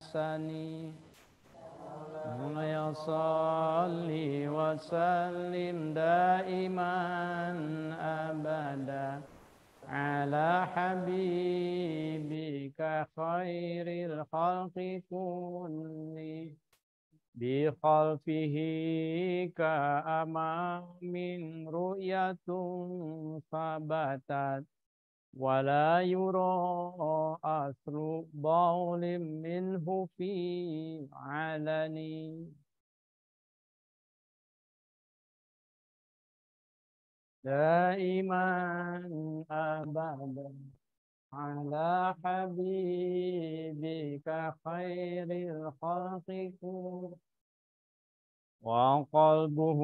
الحسن ويصلي وسلم دائما أبدا على حبيبك خير الخلق كلهم بخلفه كأمام رؤية ثبتت ولا يرى أثر بول منه في علن دائما أبدا على حبيبك خير الخلق كلهم وقلبه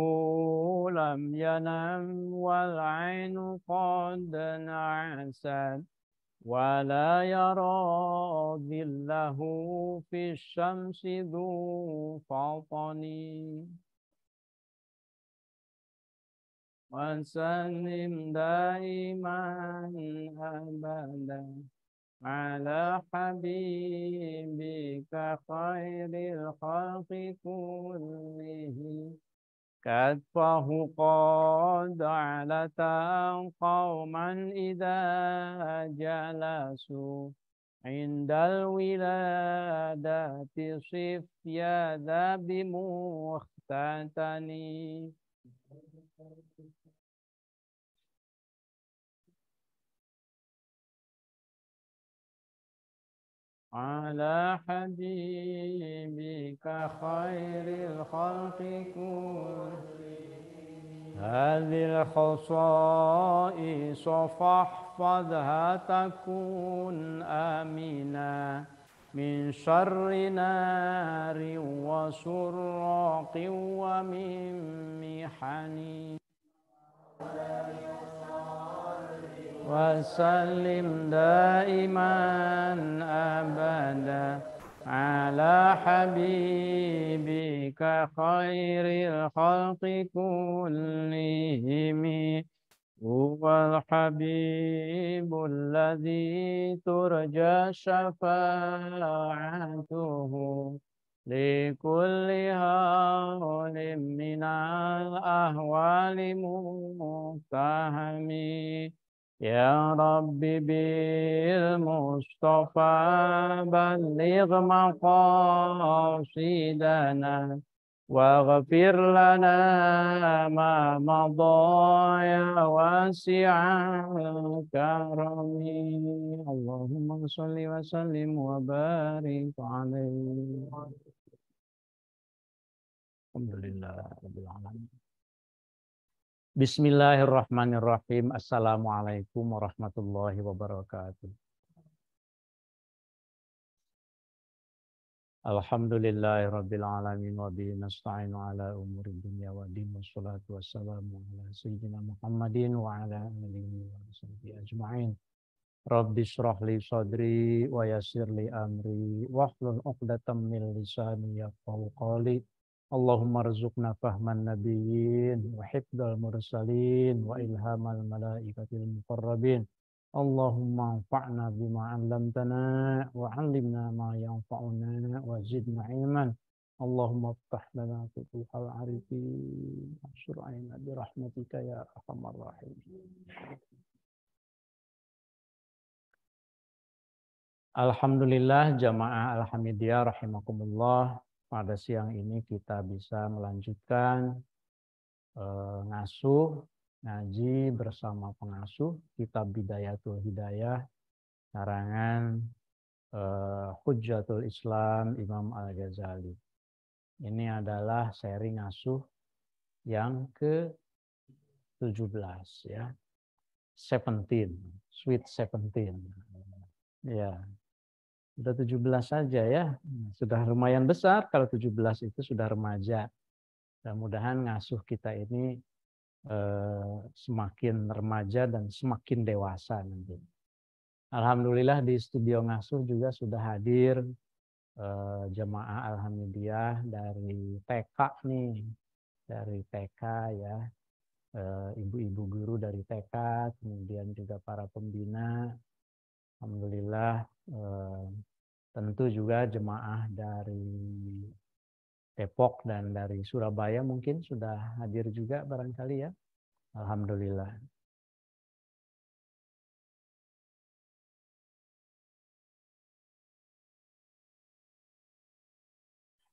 لم ينم والعين قد نعست ولا يرى ظله في الشمس ذو فطن وسلم دائما أبدا على حبيبك خير الخلق كلهم كتفه قد علت قوما إذا جلسوا عند الولادة صف يدا بمختتن على حبيبك خير الخلق كلهم هذه الخصائص فاحفظها تكون آمنا من شر نار وسراق ومن محن وسلم دائما أبدا على حبيبك خير الخلق كلهم هو الحبيب الذي ترجى شفاعته لكل هول من الأهوال متهم يا رب بالمصطفى بلغ مقاصدنا واغفر لنا ما مضى يا واسع الكرم اللهم صل وسلم وبارك عليه الحمد لله رب العالمين. Bismillahirrahmanirrahim. Assalamualaikum warahmatullahi wabarakatuh. Alhamdulillahirabbil alamin wa bihi nasta'inu ala umuri dunya wa din wassalatu wassalamu ala sayyidina Muhammadin wa ala alihi wa sahbihi ajma'in. Rabbi shrah li sadri wa yassir li amri wahlul 'uqdatam min lisani yafqahu qawli. Allahumma rzuqna fahman nabiyyin wa hifdzal mursalin wa ilhamal malaikatil muqarrabin. Allahumma anfa'na bima 'allamtana wa 'allimna ma yanfa'una wa zidna ilman. Allahumma iftah lana futuhal 'arifin ansur 'alaina bi rahmatika ya arhamar rahimin. Alhamdulillah jamaah alhamdulillah rahimakumullah. Pada siang ini kita bisa melanjutkan ngaji bersama pengasuh kitab Bidayatul Hidayah karangan Hujjatul Islam Imam Al-Ghazali. Ini adalah seri ngasuh yang ke-17 ya. 17, Sweet 17. Ya. Sudah 17 saja ya. Sudah lumayan besar kalau 17 itu sudah remaja. Mudah-mudahan ngasuh kita ini semakin remaja dan semakin dewasa nanti. Alhamdulillah di studio ngasuh juga sudah hadir jemaah alhamdulillah dari TK nih. Dari TK ya. Ibu-ibu guru dari TK, kemudian juga para pembina. Alhamdulillah Tentu juga jemaah dari Depok dan dari Surabaya mungkin sudah hadir juga barangkali ya. Alhamdulillah.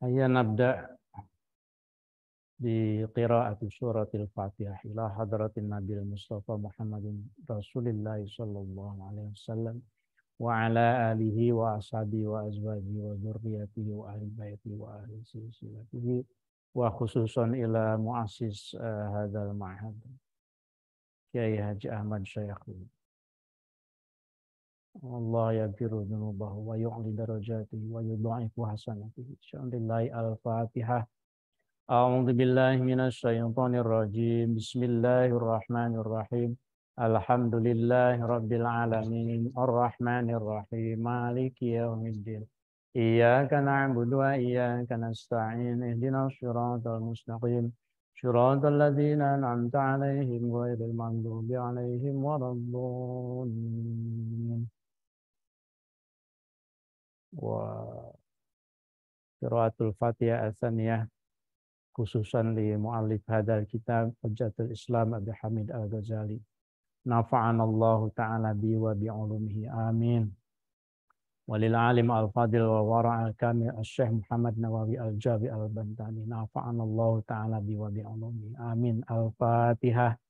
Ayo nabda di qira'ati suratil Fatihah ila hadratin Nabil Mustafa Muhammadin Rasulillah sallallahu alaihi wasallam wa ala alihi wa ashabihi wa azwajihi wa dzurriyyatihi wa ahli baitihi wa ahli silsilatihi wa khususan ila muassis hadzal ma'had Kiai Haji Ahmad Syaikh. Allah yaghfiru dzunubahu wa yu'li darajatihi wa yudha'ifu hasanatihi. Alhamdulillah al-Fatihah. A'udzu billahi minasy syaithanir rajim. Bismillahirrahmanirrahim. Alhamdulillahi rabbil alamin. Arrahmanir rahim. Maliki yaumiddin. Iyyaka na'budu wa iyyaka nasta'in. Ihdinas shiratal mustaqim. Shiratal ladzina an'amta 'alaihim ghairil maghdubi 'alaihim waladdallin. Wa qiraatul Fatihah ats-tsaniyah khususan di muallif hadzal kitab Hujjatul Islam Abi Hamid Al-Ghazali. Nafa'anallahu ta'ala bi wa bi ulumihi. Amin. Walil alim al-fadil wa wara' al-kamil Asy-Syaikh Muhammad Nawawi Al-Jabi Al-Bantani. Nafa'anallahu ta'ala bi wa bi ulumihi. Amin. Al-Fatihah.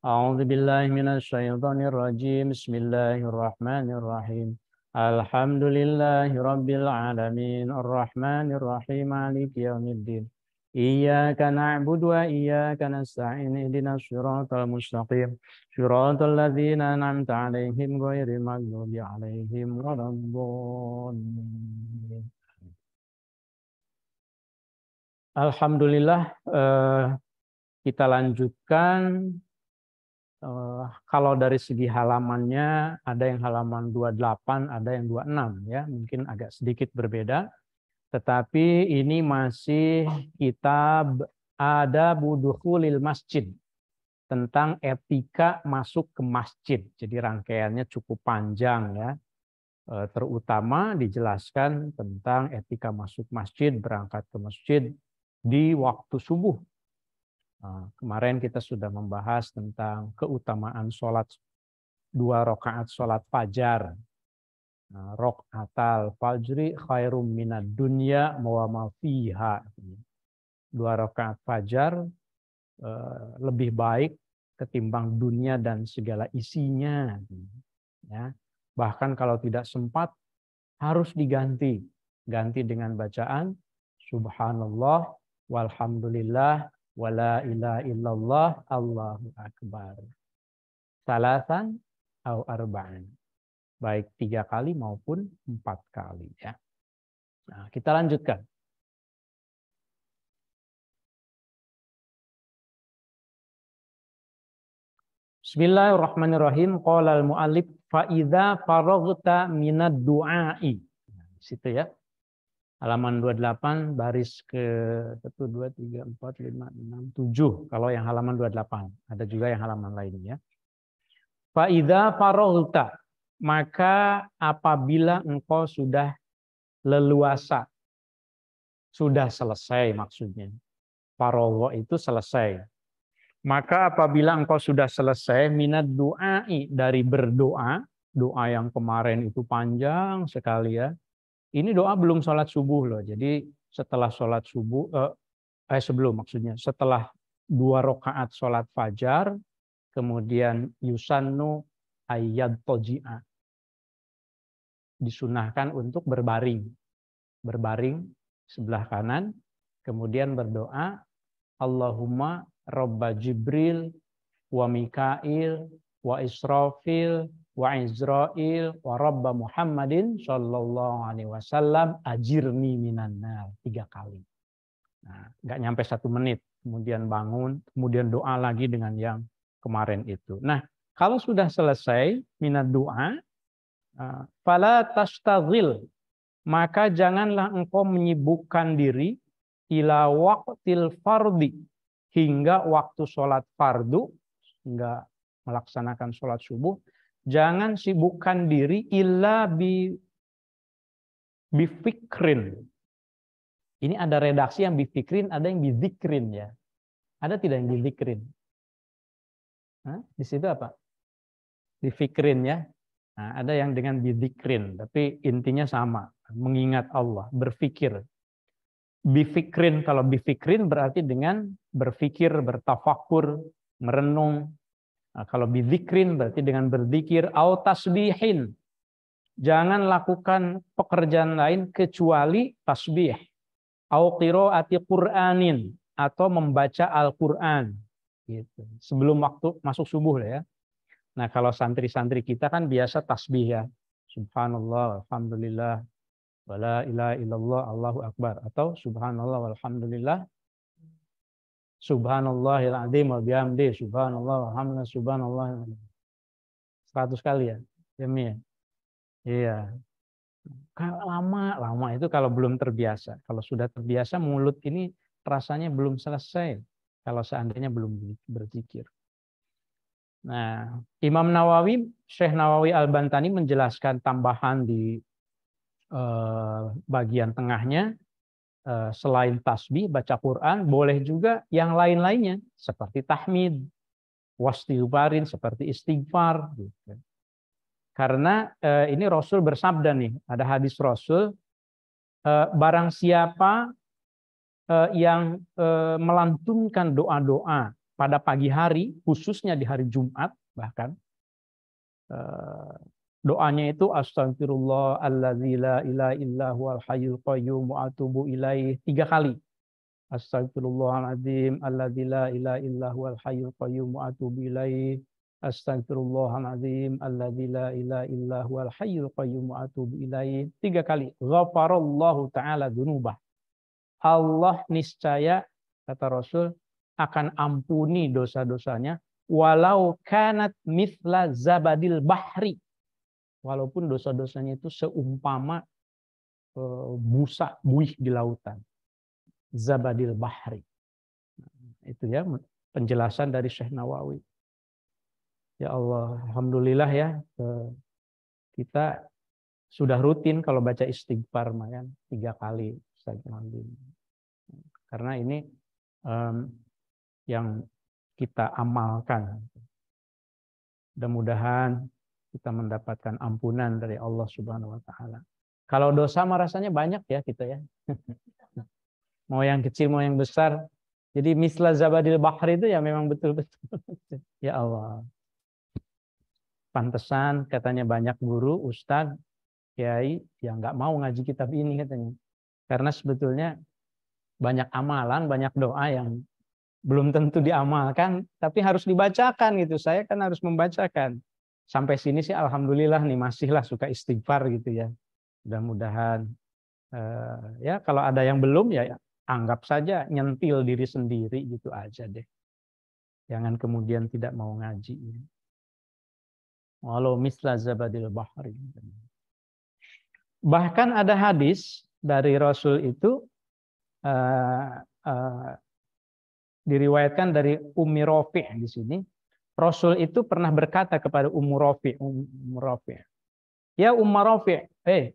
A'udzu billahi minasy syaithanir rajim. Bismillahirrahmanirrahim. Alhamdulillahi rabbil alamin. Arrahmanir rahim. Maliki yaumiddin. Iyyaka na'budu wa iyyaka nasta'in. Ihdinas siratal mustaqim. Siratal ladzina an'amta 'alaihim ghairil maghdubi 'alaihim waladdallin. Alhamdulillah, kita lanjutkan. Kalau dari segi halamannya ada yang halaman 28, ada yang 26 ya, mungkin agak sedikit berbeda. Tetapi ini masih kitab Adabu Dukhulil Masjid, tentang etika masuk ke masjid. Jadi rangkaiannya cukup panjang ya. Terutama dijelaskan tentang etika masuk masjid, berangkat ke masjid di waktu subuh. Kemarin kita sudah membahas tentang keutamaan sholat 2 rakaat sholat fajar. Rakaatal fajri khairum minad dunya wa ma fiha. 2 rakaat fajar lebih baik ketimbang dunia dan segala isinya. Ya. Bahkan kalau tidak sempat harus diganti. Ganti dengan bacaan subhanallah walhamdulillah wala ilaha illallah Allahu akbar. Salasan au arba'an. Baik 3 kali maupun 4 kali ya. Nah, kita lanjutkan. Bismillahirrahmanirrahim. Qala al-mu'allif fa idza faraghta minad du'ai. Nah, di situ ya. Halaman 28 baris ke 1 2 3 4 5 6 7 kalau yang halaman 28. Ada juga yang halaman lainnya. Fa idza faraghta, maka apabila engkau sudah leluasa, sudah selesai maksudnya. Faragha itu selesai. Maka apabila engkau sudah selesai minad du'ai, dari berdoa, doa yang kemarin itu panjang sekali ya. Ini doa belum sholat subuh loh. Jadi setelah sholat subuh, sebelum maksudnya, setelah 2 rakaat sholat fajar, kemudian yusannu ayyad toji'a. Disunahkan untuk berbaring. Berbaring sebelah kanan, kemudian berdoa, Allahumma Robba Jibril, wa Mikail, wa Israfil, wa Izrail, wa Rabba Muhammadin sallallahu alaihi wasallam ajirni minan nar. 3 kali. Nah, nggak nyampe 1 menit. Kemudian bangun, kemudian doa lagi dengan yang kemarin itu. Nah, kalau sudah selesai minat doa, fala tastaghil, maka janganlah engkau menyibukkan diri ila waqtil fardi, hingga waktu sholat fardu, hingga melaksanakan sholat subuh. Jangan sibukkan diri illa Bifikrin. Ini ada redaksi yang bifikrin, ada yang bizikrin ya. Ada tidak yang bizikrin? Di situ apa? Bifikrin ya. Nah, ada yang dengan bizikrin, tapi intinya sama, mengingat Allah, berfikir. Bifikrin, kalau bifikrin berarti dengan berfikir, bertafakur, merenung. Nah, kalau bizikrin berarti dengan berzikir, au tasbihin. Jangan lakukan pekerjaan lain kecuali tasbih. Au qiraati Qur'anin, atau membaca Al-Qur'an. Gitu. Sebelum waktu masuk subuh ya. Nah, kalau santri-santri kita kan biasa tasbih ya. Subhanallah, alhamdulillah, wala ilaha illallah, Allahu akbar, atau subhanallah walhamdulillah, subhanallahil azim wa bihamdi, subhanallah walhamdulillah, subhanallah 100 kali ya. Ya. Iya. Lama itu kalau belum terbiasa. Kalau sudah terbiasa mulut ini rasanya belum selesai kalau seandainya belum berzikir. Nah, Imam Nawawi, Syekh Nawawi Al-Bantani menjelaskan tambahan di bagian tengahnya, selain tasbih, baca Quran, boleh juga yang lain-lainnya seperti tahmid, wastighfarin, seperti istighfar. Gitu. Karena ini Rasul bersabda nih, ada hadis Rasul, barang siapa yang melantunkan doa-doa pada pagi hari, khususnya di hari Jumat, bahkan doanya itu astagfirullah alladzi la ilaha illa huwal hayyul qayyum wa atubu ilaih 3 kali. Astagfirullahaladzim alladzi la ilaha illa huwal hayyul qayyum wa atubu ilaih. Astagfirullahaladzim alladzi la ilaha illa huwal hayyul qayyum wa atubu ilaih 3 kali. Ghafarallahu taala dzunubah. Allah niscaya, kata Rasul, akan ampuni dosa-dosanya walau kanat mithla zabadil bahri. Walaupun dosa-dosanya itu seumpama busa buih di lautan. Zabadil bahri. Itu ya penjelasan dari Syekh Nawawi. Ya Allah, alhamdulillah ya, kita sudah rutin kalau baca istighfar kan 3 kali. Karena ini yang kita amalkan. Mudah-mudahan kita mendapatkan ampunan dari Allah Subhanahu wa taala. Kalau dosa mah rasanya banyak ya kita ya. Mau yang kecil mau yang besar. Jadi misla zabadil bahri itu ya memang betul-betul. Ya Allah. Pantesan katanya banyak guru, ustadz, kiai yang nggak mau ngaji kitab ini katanya. Karena sebetulnya banyak amalan, banyak doa yang belum tentu diamalkan, tapi harus dibacakan gitu. Saya kan harus membacakan. Sampai sini sih alhamdulillah nih masihlah suka istighfar gitu ya. Mudah-mudahan ya kalau ada yang belum ya anggap saja nyentil diri sendiri gitu aja deh. Jangan kemudian tidak mau ngaji. Walau misla zabadil bahri. Bahkan ada hadis dari Rasul itu diriwayatkan dari Ummi Rafi' di sini. Rasul itu pernah berkata kepada Ummu Rafi'. Ya Ummu Rafi',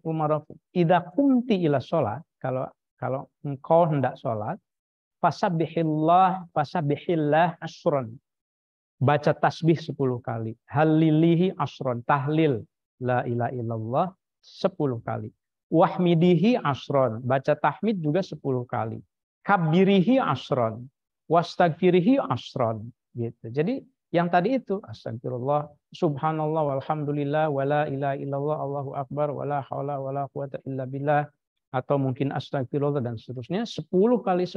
Ummu Rafi', idza qumti ila shalah, kalau engkau hendak salat, fasabbihillah asyran. Baca tasbih 10 kali. Halilihi asyran, tahlil la ilaha illallah 10 kali. Wahmidihi asyran, baca tahmid juga 10 kali. Kabirihi asyran, wastagfirihi asyran, gitu. Jadi yang tadi itu astagfirullah, subhanallah, walhamdulillah, wala ilaha illallah, Allahu akbar, wala haula wala quwata illa billah, atau mungkin astagfirullah dan seterusnya 10 kali.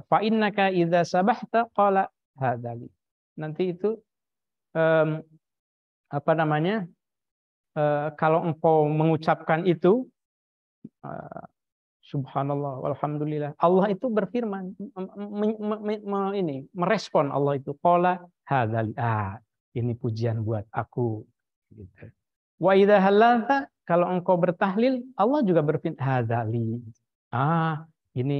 Fa innaka idza sabahta qala hadzali. Nanti itu kalau engkau mengucapkan itu subhanallah walhamdulillah, Allah itu berfirman merespon Allah itu qala hadzali, ini pujian buat aku gitu. Wa idza halalta, kalau engkau bertahlil Allah juga berfirman hadzali, ini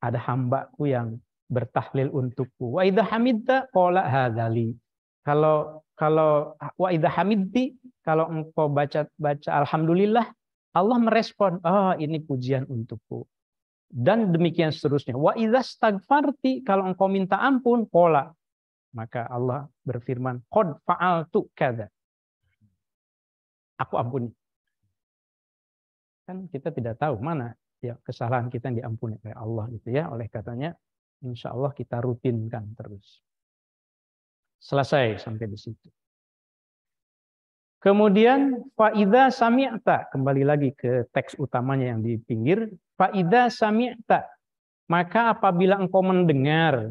ada hambaku yang bertahlil untukku. Wa idza hamidta qala hadzali, kalau kalau wa idza hamidti, kalau engkau baca alhamdulillah, Allah merespon, oh ini pujian untukku. Dan demikian seterusnya. Wa idza stagfarti, kalau engkau minta ampun, qala, maka Allah berfirman, qad fa'altu kadza. Aku ampuni. Kan kita tidak tahu mana ya kesalahan kita yang diampuni oleh Allah gitu ya. Oleh katanya, insya Allah kita rutinkan terus. Selesai sampai di situ. Kemudian faida sami'ta, kembali lagi ke teks utamanya yang di pinggir. Faida sami'ta, maka apabila engkau mendengar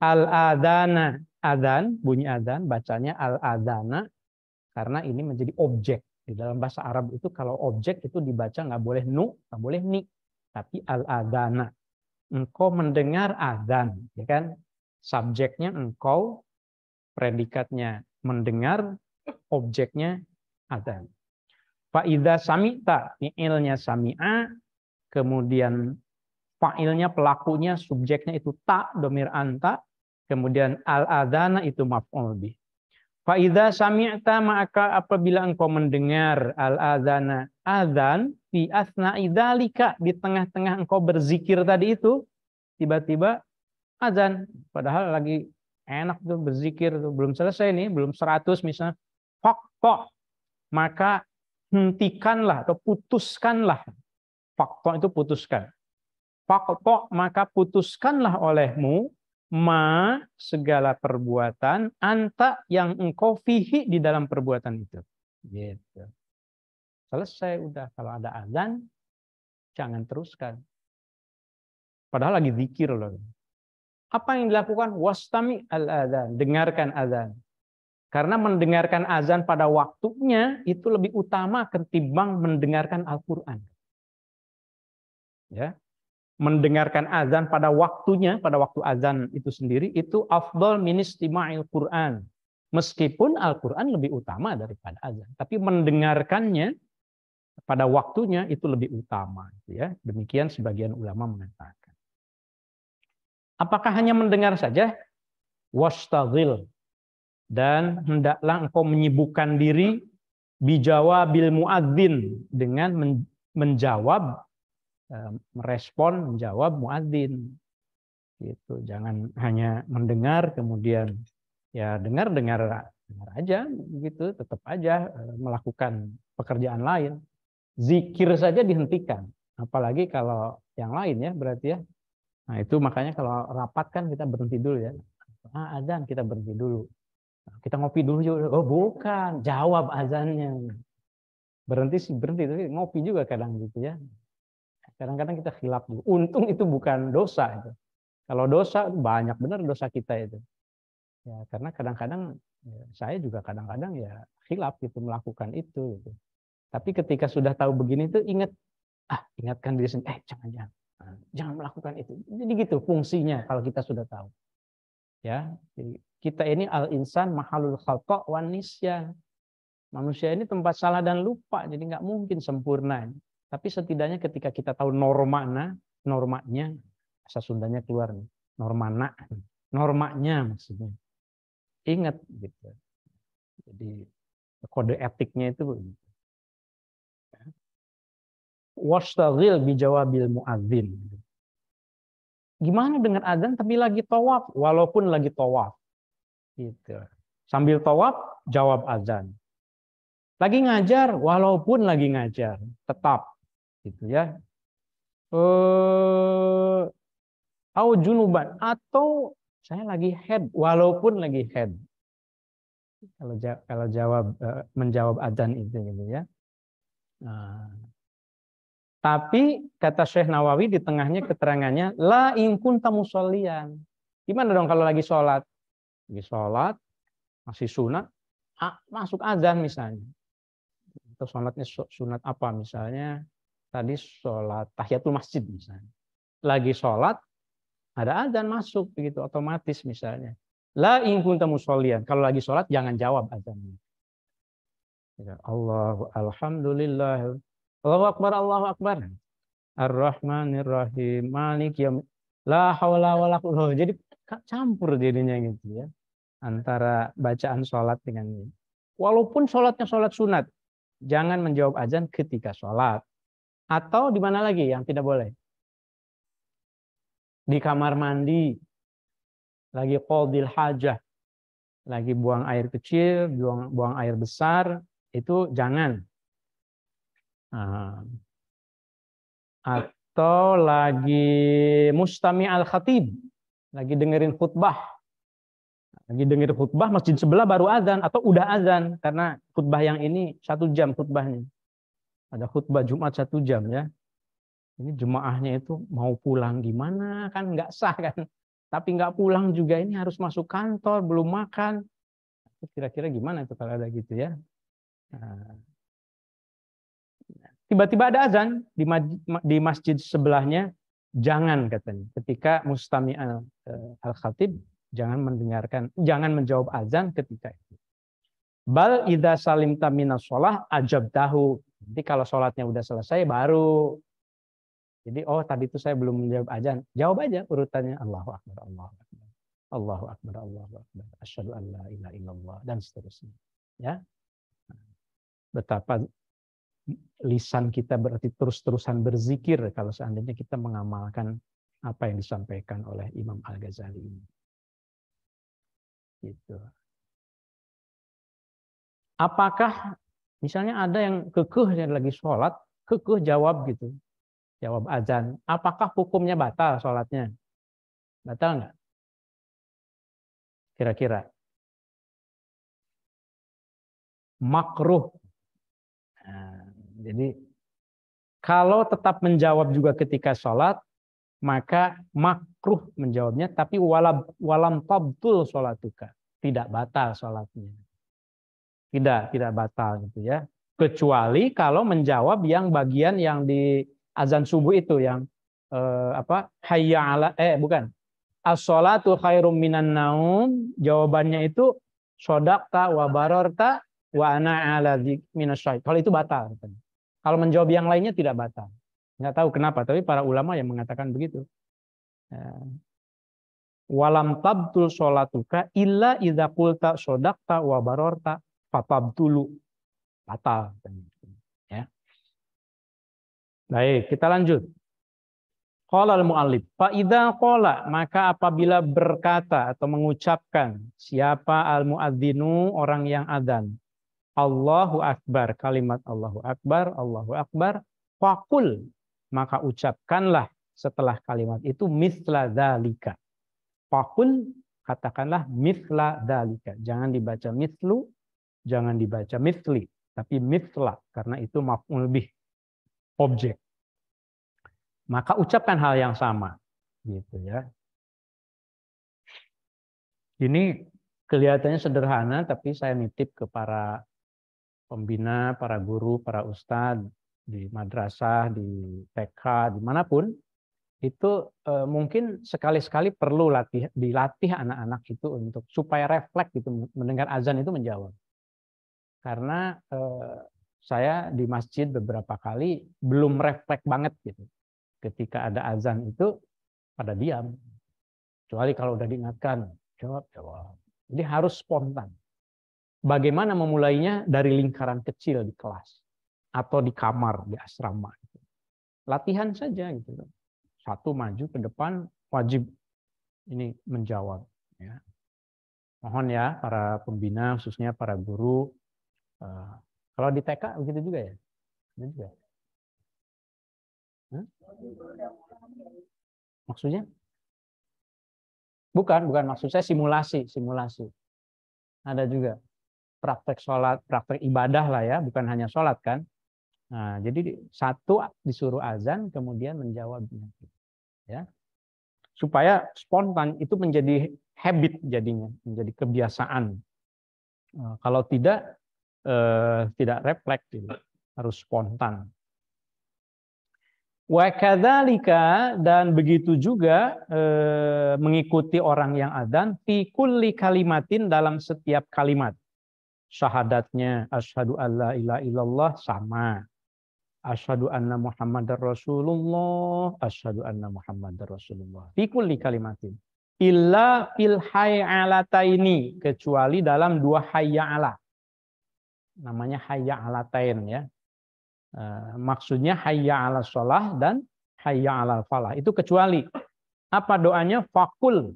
al-adana, adzan, bunyi adzan, bacanya al-adana karena ini menjadi objek. Di dalam bahasa Arab itu kalau objek itu dibaca nggak boleh nu, nggak boleh ni, tapi al-adana. Engkau mendengar adzan, ya kan? Subjeknya engkau, predikatnya mendengar, objeknya adzan. Faida sami'ta, fi'ilnya sami'a, kemudian fa'ilnya pelakunya, subjeknya itu ta, domir anta, kemudian al-adana itu maf'ul bih. Faida sami'ta, maka apabila engkau mendengar al-adana, adzan fi asna'i dzalika, di tengah-tengah engkau berzikir tadi itu, tiba-tiba adzan, padahal lagi enak tuh berzikir tuh, belum selesai nih, belum 100 misalnya, fakta, maka hentikanlah atau putuskanlah. Fakta itu putuskan. Fakta, maka putuskanlah olehmu ma, segala perbuatan, anta, yang engkau fihi, di dalam perbuatan itu. Gitu. Selesai udah. Kalau ada azan, jangan teruskan. Padahal lagi zikir loh. Apa yang dilakukan? Wastami al-adzan, dengarkan azan. Karena mendengarkan azan pada waktunya itu lebih utama ketimbang mendengarkan Al-Qur'an. Ya. Mendengarkan azan pada waktunya, pada waktu azan itu sendiri, itu afdal min istima'il Qur'an. Meskipun Al-Qur'an lebih utama daripada azan, tapi mendengarkannya pada waktunya itu lebih utama, ya. Demikian sebagian ulama mengatakan. Apakah hanya mendengar saja? Wastaghil, dan hendaklah engkau menyibukkan diri bijawabil muadzin, dengan menjawab, merespon, menjawab muadzin. Gitu. Jangan hanya mendengar kemudian ya dengar aja gitu, tetap aja melakukan pekerjaan lain. Zikir saja dihentikan, apalagi kalau yang lain ya berarti ya. Nah, itu makanya kalau rapat kan kita berhenti dulu ya. Azan kita berhenti dulu. Kita ngopi dulu juga. Oh, bukan, jawab azannya. Berhenti sih berhenti, tapi ngopi juga kadang gitu ya. Kadang-kadang kita khilaf dulu. Untung itu bukan dosa itu. Kalau dosa banyak benar dosa kita itu. Ya, karena kadang-kadang ya, saya juga kadang-kadang ya khilaf gitu melakukan itu gitu. Tapi ketika sudah tahu begini itu ingatkan diri sendiri, jangan melakukan itu. Jadi gitu fungsinya kalau kita sudah tahu. Ya, jadi kita ini al-insan mahalul khata' wan nisyan. Manusia ini tempat salah dan lupa, jadi nggak mungkin sempurna. Tapi setidaknya ketika kita tahu normanya, bahasa Sundanya keluar nih, normanya maksudnya. Ingat gitu. Jadi kode etiknya itu begitu. Wastaghil bijawabil muadzin. Gimana dengan azan tapi lagi tawaf, walaupun lagi tawaf. Gitu. Sambil tawaf jawab azan. Lagi ngajar, walaupun lagi ngajar, tetap gitu ya. Au junuban, atau saya lagi head, walaupun lagi head. Kalau jawab menjawab adzan itu gitu ya. Nah, tapi kata Syekh Nawawi di tengahnya keterangannya la in kunta musollian. Gimana dong kalau lagi sholat? Lagi sholat masih sunat, masuk adzan misalnya. Atau sholatnya sunat apa misalnya? Tadi sholat tahiyatul masjid misalnya. Lagi sholat ada adzan masuk begitu otomatis misalnya. La in kunta musollian. Kalau lagi sholat jangan jawab adzannya. Alhamdulillah. Allahu akbar, Allahu akbar. Ar-Rahmanir Rahim. Malik yaum. La haula wala quwwata. Jadi campur jadinya gitu ya. antara bacaan sholat dengan ini. Walaupun sholatnya sholat sunat, jangan menjawab azan ketika sholat. Atau di mana lagi yang tidak boleh? Di kamar mandi, lagi qadil hajah, lagi buang air kecil, buang air besar, itu jangan. Atau lagi mustami al-khatib, lagi dengerin khutbah. Lagi dengerin khutbah, masjid sebelah baru azan, atau udah azan, karena khutbah yang ini 1 jam khutbahnya. Ada khutbah Jumat 1 jam ya. Ini jemaahnya itu mau pulang gimana, kan nggak sah kan. Tapi nggak pulang juga, ini harus masuk kantor, belum makan. Kira-kira gimana itu kalau ada gitu ya. Tiba-tiba ada azan di masjid sebelahnya, jangan katanya. Ketika mustami al-khatib, jangan menjawab azan ketika itu. Bal idza salimta minas shalah ajabtahu. Nanti kalau sholatnya udah selesai baru. Jadi tadi itu saya belum menjawab azan. Jawab aja urutannya Allahu akbar, Allahu akbar. Allahu akbar, Allahu akbar. Asyhadu an la ilaha illallah dan seterusnya. Ya. Betapa lisan kita berarti terus-terusan berzikir kalau seandainya kita mengamalkan apa yang disampaikan oleh Imam Al-Ghazali ini. Gitu. Apakah misalnya ada yang kekeh yang lagi sholat, kekeh jawab gitu, jawab azan, apakah hukumnya batal sholatnya? Batal nggak? Kira-kira? Makruh. Nah, jadi kalau tetap menjawab juga ketika sholat, maka makruh menjawabnya, tapi walam tabtul sholatuka, tidak batal sholatnya. Tidak batal gitu ya. Kecuali kalau menjawab yang bagian yang di azan subuh itu yang hayya ala bukan. As-sholatu khairum minan naum, jawabannya itu shodaqta wa bararta wa ana ala minasyait. Kalau itu batal. Kalau menjawab yang lainnya tidak batal. Nggak tahu kenapa, tapi para ulama yang mengatakan begitu. Walam tabtul sholatuka illa idza qulta shodaqta wa bararta fatabtulu. Batal. Ya. Baik, kita lanjut. Qala al-mu'allif, fa idza qala, maka apabila berkata atau mengucapkan siapa al-muadzinu, orang yang adzan, Allahu akbar, kalimat Allahu akbar, faqul, maka ucapkanlah setelah kalimat itu mithla dzalika. Faqul, katakanlah mithla dzalika. Jangan dibaca mithlu, jangan dibaca mithli, tapi mithla karena itu maf'ul bih, objek. Maka ucapkan hal yang sama, gitu ya. Ini kelihatannya sederhana, tapi saya nitip ke para pembina, para guru, para ustadz di madrasah, di TK, dimanapun, itu mungkin sekali-sekali perlu dilatih anak-anak itu untuk supaya refleks gitu mendengar azan itu menjawab. Karena saya di masjid beberapa kali belum refleks banget gitu. Ketika ada azan itu pada diam. Kecuali kalau udah diingatkan, jawab. Jadi harus spontan. Bagaimana memulainya? Dari lingkaran kecil di kelas atau di kamar, di asrama. Latihan saja gitu. Satu maju ke depan, wajib ini menjawab. Ya. Mohon ya para pembina, khususnya para guru. Kalau di TK begitu juga ya? Begitu juga. Maksudnya? Bukan maksud saya simulasi. Ada juga praktek sholat, praktek ibadah lah ya, bukan hanya sholat kan. Nah, jadi satu disuruh azan, kemudian menjawabnya, ya, supaya spontan itu menjadi habit jadinya, menjadi kebiasaan. Kalau tidak refleks, harus spontan. Wa kadzalika, dan begitu juga mengikuti orang yang adzan fi kulli kalimatin, dalam setiap kalimat. Syahadatnya asyhadu alla ilaha illallah sama. Asyhadu anna Muhammadar Rasulullah, asyhadu anna Muhammadar Rasulullah. Fi kulli kalimatin. illa fil hayyalataini, kecuali dalam dua hayya'ala. Namanya hayya'alatain ya. Maksudnya hayya'ala shalah dan hayya'ala falah. Itu kecuali. Apa doanya? Fakul.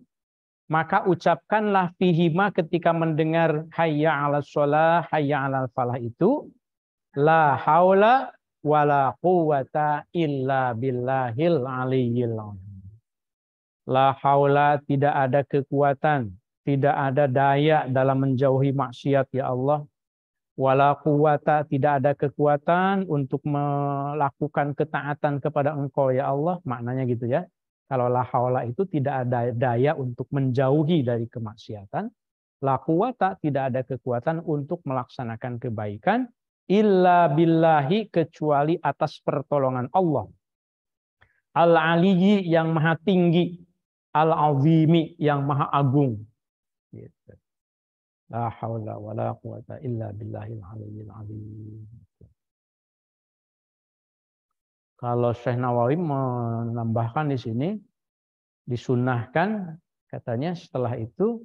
Maka ucapkanlah fihima ketika mendengar hayya'ala shalah, hayya'ala falah itu, la haula wala quwwata illa billahil aliyyil azim. La haula, tidak ada kekuatan, tidak ada daya dalam menjauhi maksiat ya Allah. Wala quwwata, tidak ada kekuatan untuk melakukan ketaatan kepada Engkau ya Allah. Maknanya gitu ya. Kalau la haula itu tidak ada daya untuk menjauhi dari kemaksiatan. La quwwata, tidak ada kekuatan untuk melaksanakan kebaikan. Illa billahi, kecuali atas pertolongan Allah. Al-aliyyi, yang maha tinggi. Al-azimi, yang maha agung. Gitu. La haula wa la quwata illa billahil aliyyil azim. Kalau Syekh Nawawi menambahkan di sini, disunnahkan katanya setelah itu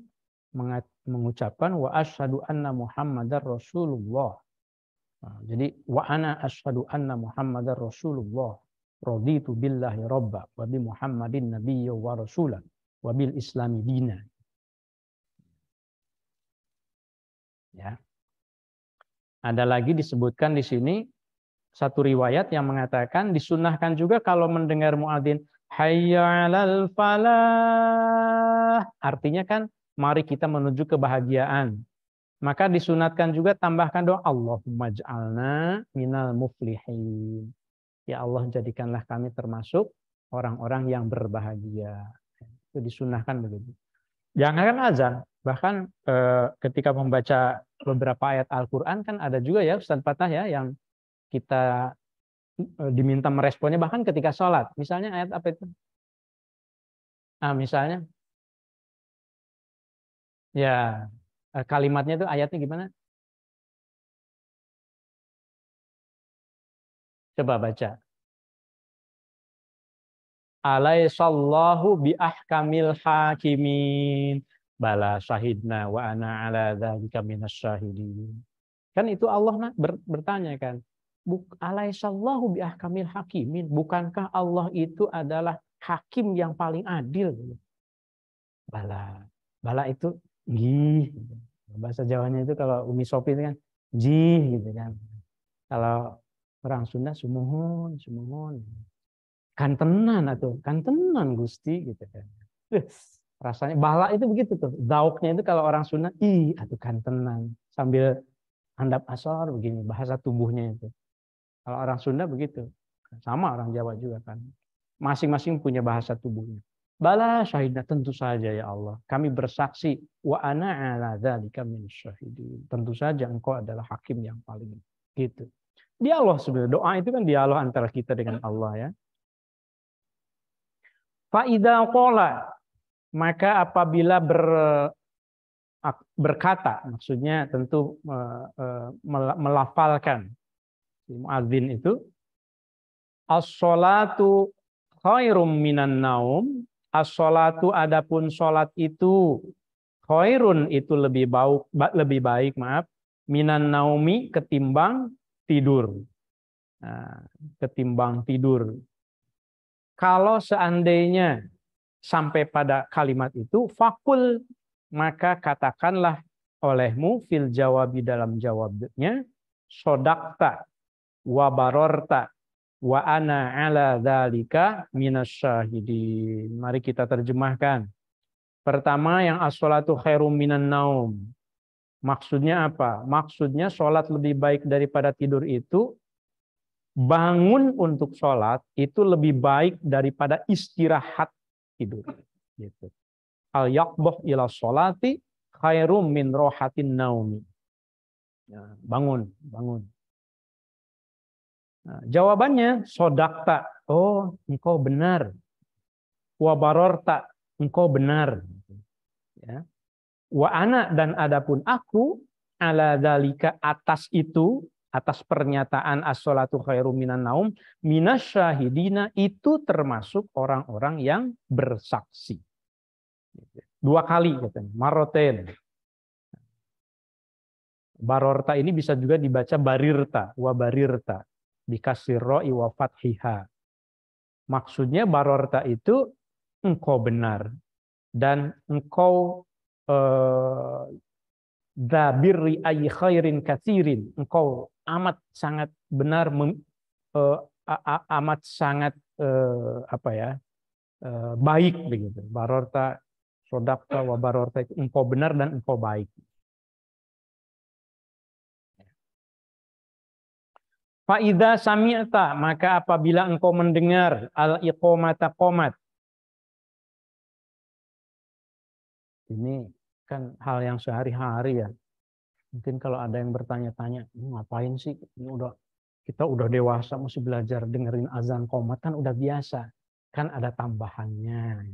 mengucapkan wa asyhadu anna Muhammadar Rasulullah. Nah, jadi wa ana asyhadu anna Muhammadar Rasulullah. Raditu billahi rabba wa bi Muhammadin nabiyya wa rasulan wa bil islami dina. Ya. Ada lagi disebutkan di sini satu riwayat yang mengatakan disunnahkan juga kalau mendengar muadzin hayya 'alal falah, artinya kan mari kita menuju kebahagiaan. Maka disunatkan juga tambahkan doa Allahumma ij'alna minal muflihin. Ya Allah, jadikanlah kami termasuk orang-orang yang berbahagia. Itu disunahkan begitu. Jangankan azan, bahkan ketika membaca beberapa ayat Al-Quran kan ada juga ya Ustaz Fatah ya yang kita diminta meresponnya bahkan ketika sholat. Misalnya ayat apa itu? Misalnya ya kalimatnya itu ayatnya gimana? Coba baca. Alaihissallahu bi ahkamil hakimin. Bala syahidna wa ana ala dzalika minasyahidin. Kan itu Allah bertanya kan. Alaihissallahu bi ahkamil hakimin. Bukankah Allah itu adalah hakim yang paling adil? Bala. Bala itu gih. Bahasa Jawanya itu kalau Umi Sopi itu kan jih gitu kan. Kalau orang Sunda sumuhun, sumuhun. Kan tenan Gusti gitu kan. Rasanya bala itu begitu tuh. Zauknya itu kalau orang Sunda, atuh kan tenan. Sambil handap asor begini, bahasa tubuhnya itu. Kalau orang Sunda begitu. Sama orang Jawa juga kan. Masing-masing punya bahasa tubuhnya. Bala syahidna, tentu saja ya Allah. Kami bersaksi wa ana ala dzalika minasyahidin. Tentu saja Engkau adalah hakim yang paling gitu. Dialog sebenarnya. Doa itu kan dialog antara kita dengan Allah ya. Fa'idha qala, maka apabila berkata, maksudnya tentu melafalkan muadzin itu, as-sholatu khairum minan naum, as-sholatu adapun sholat itu khairun itu lebih baik minan naumi ketimbang tidur. Nah, ketimbang tidur. Kalau seandainya sampai pada kalimat itu fakul, maka katakanlah olehmu fil jawabi dalam jawabnya sodakta wa barorta wa ana ala dzalika minasyahidin. Mari kita terjemahkan. Pertama, yang as-sholatu khairum minan naum. Maksudnya apa? Maksudnya sholat lebih baik daripada tidur itu, bangun untuk sholat itu lebih baik daripada istirahat tidur. Gitu. Al-yaqboh ila sholati khairum min rohatin naumi. Ya, bangun. Nah, jawabannya sodakta. Oh, engkau benar. Wabarorta, engkau benar. Ya. Wa ana, dan adapun aku ala dzalika, atas itu, atas pernyataan as-sholatu khairum minan naum, minasyahidina, itu termasuk orang-orang yang bersaksi. 2 kali katanya, maroten. Barorta ini bisa juga dibaca barirta, wa barirta, dikasih ro'i wa fathiha. Maksudnya barorta itu engkau benar dan engkau dzabirri ayyi khairin katsirin. Engkau amat sangat benar, amat sangat baik begitu. Barorta, sodakta, wa barorta itu engkau benar dan engkau baik. Fa'idha sami'ta, maka apabila engkau mendengar al-iqomata qomat. Ini kan hal yang sehari-hari ya. Mungkin kalau ada yang bertanya-tanya, ngapain sih? Kita udah dewasa mesti belajar dengerin azan qomat, kan udah biasa. Kan ada tambahannya.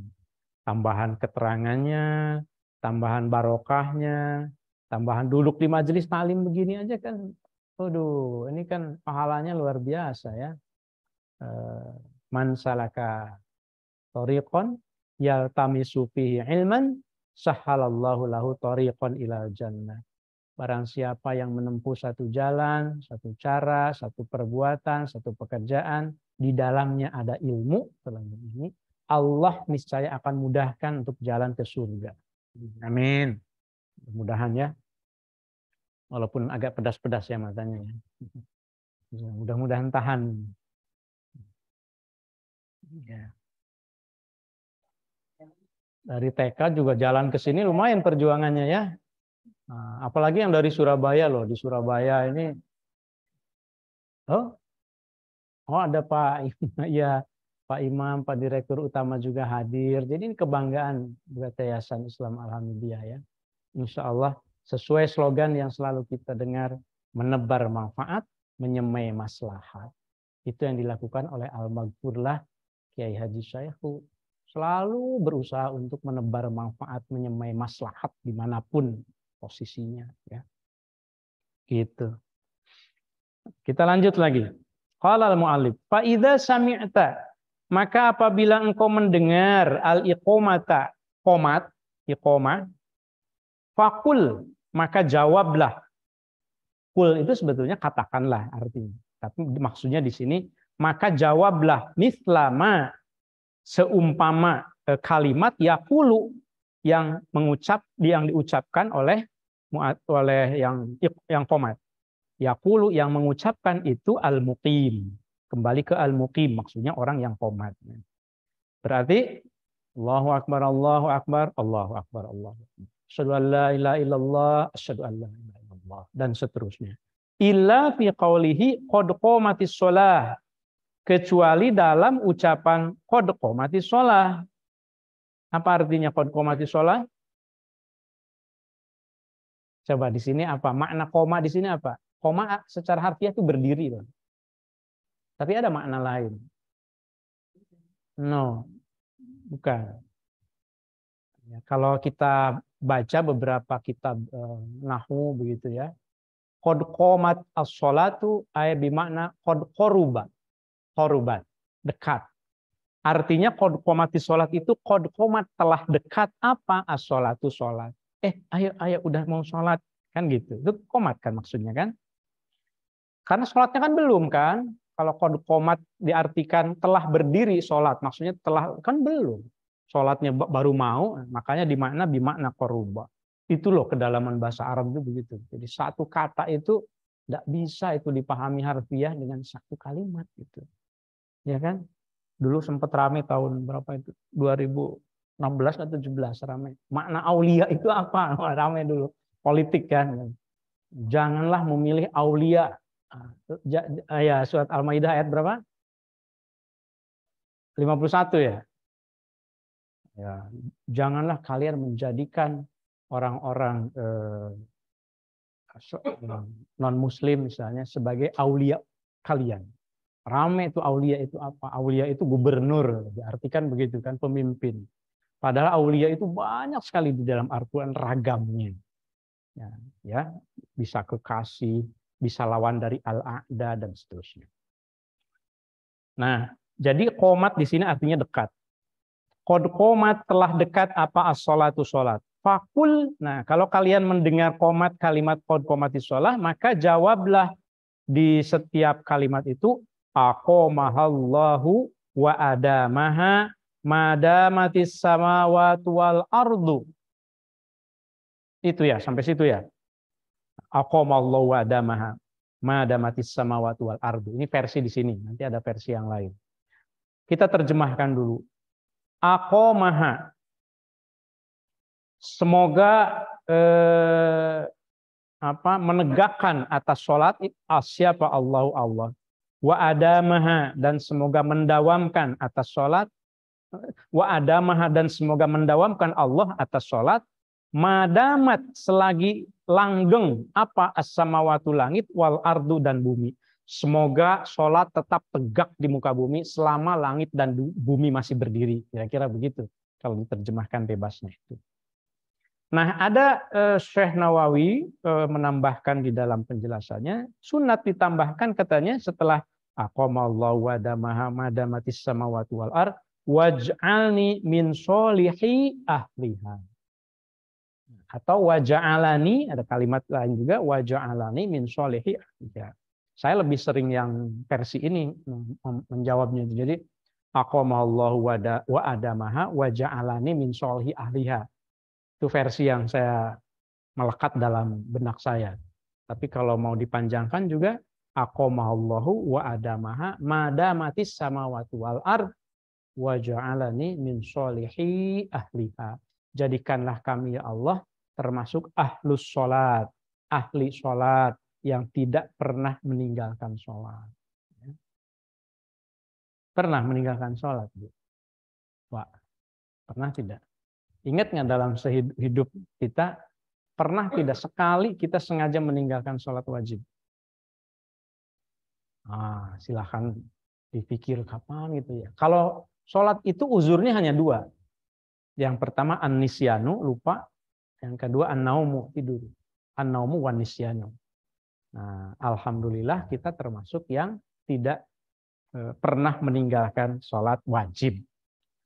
Tambahan keterangannya, tambahan barokahnya, tambahan duduk di majelis taklim begini aja kan. Waduh, ini kan pahalanya luar biasa ya. Man salaka thariqan yaltamisu fihi ilman sahhalallahu lahu thariqan ilal jannah. Barang siapa yang menempuh satu jalan, satu cara, satu perbuatan, satu pekerjaan, di dalamnya ada ilmu, selama ini Allah niscaya akan mudahkan untuk jalan ke surga. Amin. Mudah-mudahan ya. Walaupun agak pedas-pedas ya matanya ya. Mudah-mudahan tahan. Ya. Dari TK juga jalan ke sini lumayan perjuangannya ya. Nah, apalagi yang dari Surabaya loh. Di Surabaya ini. Oh ada Pak. Ya, Pak Imam, Pak Direktur Utama juga hadir. Jadi ini kebanggaan buat Yayasan Islam Alhamdulillah ya. Insya Allah sesuai slogan yang selalu kita dengar, menebar manfaat, menyemai maslahat. Itu yang dilakukan oleh Al-Maghfurlah Kiai Haji Syaihu. Selalu berusaha untuk menebar manfaat, menyemai maslahat dimanapun posisinya. Ya. Gitu. Kita lanjut lagi. Qala al-mu'allif, fa'idha sami'ta, maka apabila engkau mendengar al-iqomata, qomat, iqomah, fakul, maka jawablah. Kul itu sebetulnya katakanlah artinya. Tapi maksudnya di sini, maka jawablah mislama, seumpama kalimat yaqulu yang diucapkan oleh yang qomat. Yaqulu yang mengucapkan itu al-muqim. Kembali ke al-muqim, maksudnya orang yang qomat. Berarti Allahu akbar, Allahu akbar, Allahu akbar, Allahu akbar. Asyhadu an la ilaha illallah, asyhadu an la ilaha illallah, dan seterusnya. Illa fi qaulihi qad qamatis shalah, kecuali dalam ucapan qad qamatis shalah. Apa artinya qad qamatis shalah? Coba di sini apa? Makna koma di sini apa? Koma secara harfiah itu berdiri. Tapi ada makna lain. No, bukan. Ya, kalau kita baca beberapa kitab nahwu begitu ya. Qad qomat as-sholatu ay bimakna qad qoruba. Qorubat, dekat. Artinya qad qomatis sholat itu qad qomat telah dekat apa? As-sholatu sholat. Ayo udah mau sholat kan gitu. Itu qomat kan maksudnya kan? Karena sholatnya kan belum kan? Kalau qad qomat diartikan telah berdiri sholat, maksudnya telah kan belum. Sholatnya baru mau, makanya dimakna bimakna qoruba. Itu loh kedalaman bahasa Arab itu begitu. Jadi satu kata itu tidak bisa itu dipahami harfiah dengan satu kalimat gitu. Ya kan? Dulu sempat ramai tahun berapa itu? 2016 atau 17 ramai. Makna aulia itu apa? Ramai dulu. Politik kan. Janganlah memilih aulia. Ya, surat Al-Maidah ayat berapa? 51 ya. Ya, janganlah kalian menjadikan orang-orang non-muslim misalnya sebagai aulia kalian. Ramai itu aulia itu apa? Aulia itu gubernur, diartikan begitu kan, pemimpin. Padahal aulia itu banyak sekali di dalam Al-Quran ragamnya. Ya, bisa kekasih, bisa lawan dari al-a'da dan seterusnya. Nah, jadi qomat di sini artinya dekat. Qad qomat, telah dekat apa as-sholatu sholat. Fakul, nah kalau kalian mendengar qomat kalimat qad qomatis sholah, maka jawablah di setiap kalimat itu aqomahallahu wa adamaha madamatis samawati wal ardu. Itu ya, sampai situ ya. Aqomallahu wa adamaha madamatis samawati wal ardu. Ini versi di sini, nanti ada versi yang lain. Kita terjemahkan dulu. Aqomaha. Semoga menegakkan atas sholat siapa Allah. Wa adamaha, dan semoga mendawamkan atas sholat. Wa adamaha, dan semoga mendawamkan Allah atas sholat. Madamat, selagi langgeng apa as-samawatu, langit, wal ardu, dan bumi. Semoga sholat tetap tegak di muka bumi selama langit dan bumi masih berdiri. Kira-kira begitu kalau diterjemahkan bebasnya itu. Nah, ada Syekh Nawawi menambahkan di dalam penjelasannya, sunat ditambahkan katanya setelah aqamallahu wa adamaha madamatis samawati wal ard waj'alni min sholihi ahliha. Atau waja'alani, ada kalimat lain juga, waja'alani min sholihi ahliha. Saya lebih sering yang versi ini menjawabnya. Jadi aqamallahu wa adamaha waja'alani min sholihi ahliha. Itu versi yang saya melekat dalam benak saya. Tapi kalau mau dipanjangkan juga aqamallahu wa adamaha madamatis samawati wal ard wa ja'alani min sholihi ahliha. Jadikanlah kami ya Allah termasuk ahlus sholat, ahli sholat yang tidak pernah meninggalkan sholat. Pernah meninggalkan sholat, Bu? Wah, pernah tidak? Ingat nggak dalam hidup kita, pernah tidak sekali kita sengaja meninggalkan sholat wajib? Silahkan dipikir kapan gitu ya. Kalau sholat itu uzurnya hanya dua. Yang pertama an-nisyanu, lupa. Yang kedua an-naumu, tidur. An-naumu wan nisyanu. Nah, alhamdulillah kita termasuk yang tidak pernah meninggalkan sholat wajib.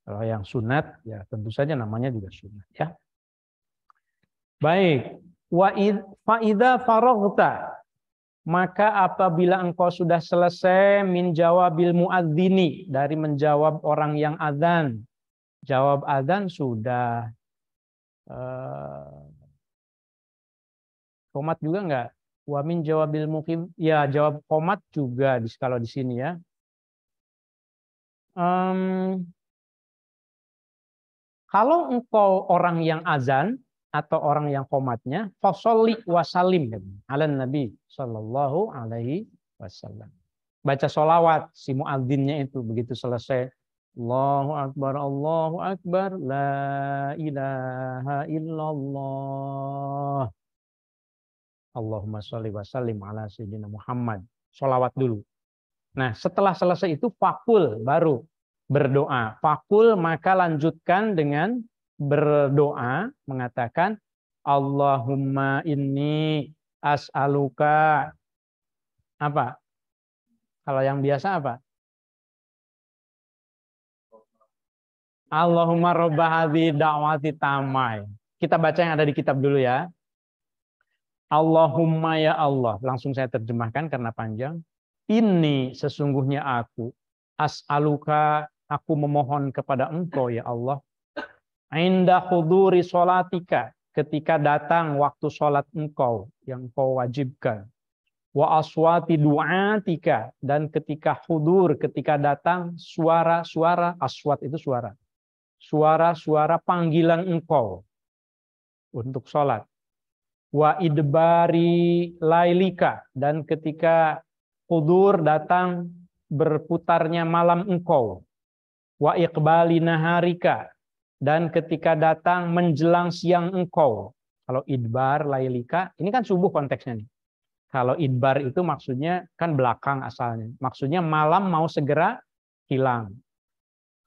Kalau yang sunat, ya tentu saja namanya juga sunat ya. Baik, fa idza faraghta, maka apabila engkau sudah selesai min jawabil muadzini, dari menjawab orang yang azan. Jawab azan sudah. Qomat juga enggak? Wa min jawabil muqim, ya jawab qomat juga kalau di sini ya. Kalau engkau orang yang azan atau orang yang qomatnya, fasholli wasallim ala Nabi sallallahu alaihi wasallam. Baca sholawat si muadzinnya itu begitu selesai. Allahu akbar, la ilaha illallah. Allahumma sholli wa sallim ala sayyidina Muhammad. Sholawat dulu. Nah, setelah selesai itu fakul, baru berdoa. Fakul, maka lanjutkan dengan berdoa, mengatakan Allahumma inni as'aluka. Apa? Kalau yang biasa apa? Allahumma robba hadhi da'wati tamai. Kita baca yang ada di kitab dulu ya. Allahumma ya Allah. Langsung saya terjemahkan karena panjang. Ini sesungguhnya aku. As'aluka, aku memohon kepada engkau ya Allah. Inda huduri sholatika. Ketika datang waktu sholat engkau. Yang engkau wajibkan. Wa aswati du'atika. Dan ketika hudur, ketika datang suara-suara. Aswat itu suara. Suara-suara panggilan engkau untuk sholat. Wa idbari lailika, dan ketika hudur datang berputarnya malam engkau. Wa iqbali naharika, dan ketika datang menjelang siang engkau. Kalau idbar lailika, ini kan subuh konteksnya nih. Kalau idbar itu maksudnya kan belakang asalnya. Maksudnya malam mau segera hilang.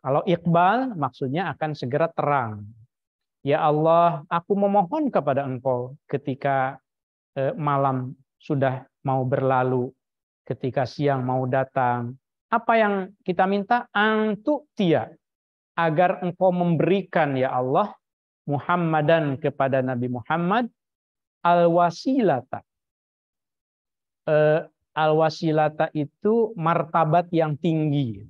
Kalau iqbal maksudnya akan segera terang. Ya Allah, aku memohon kepada engkau ketika malam sudah mau berlalu, ketika siang mau datang. Apa yang kita minta? Antuk tia. agar engkau memberikan ya Allah Muhammadan kepada Nabi Muhammad al-wasilata. Al-wasilata itu martabat yang tinggi,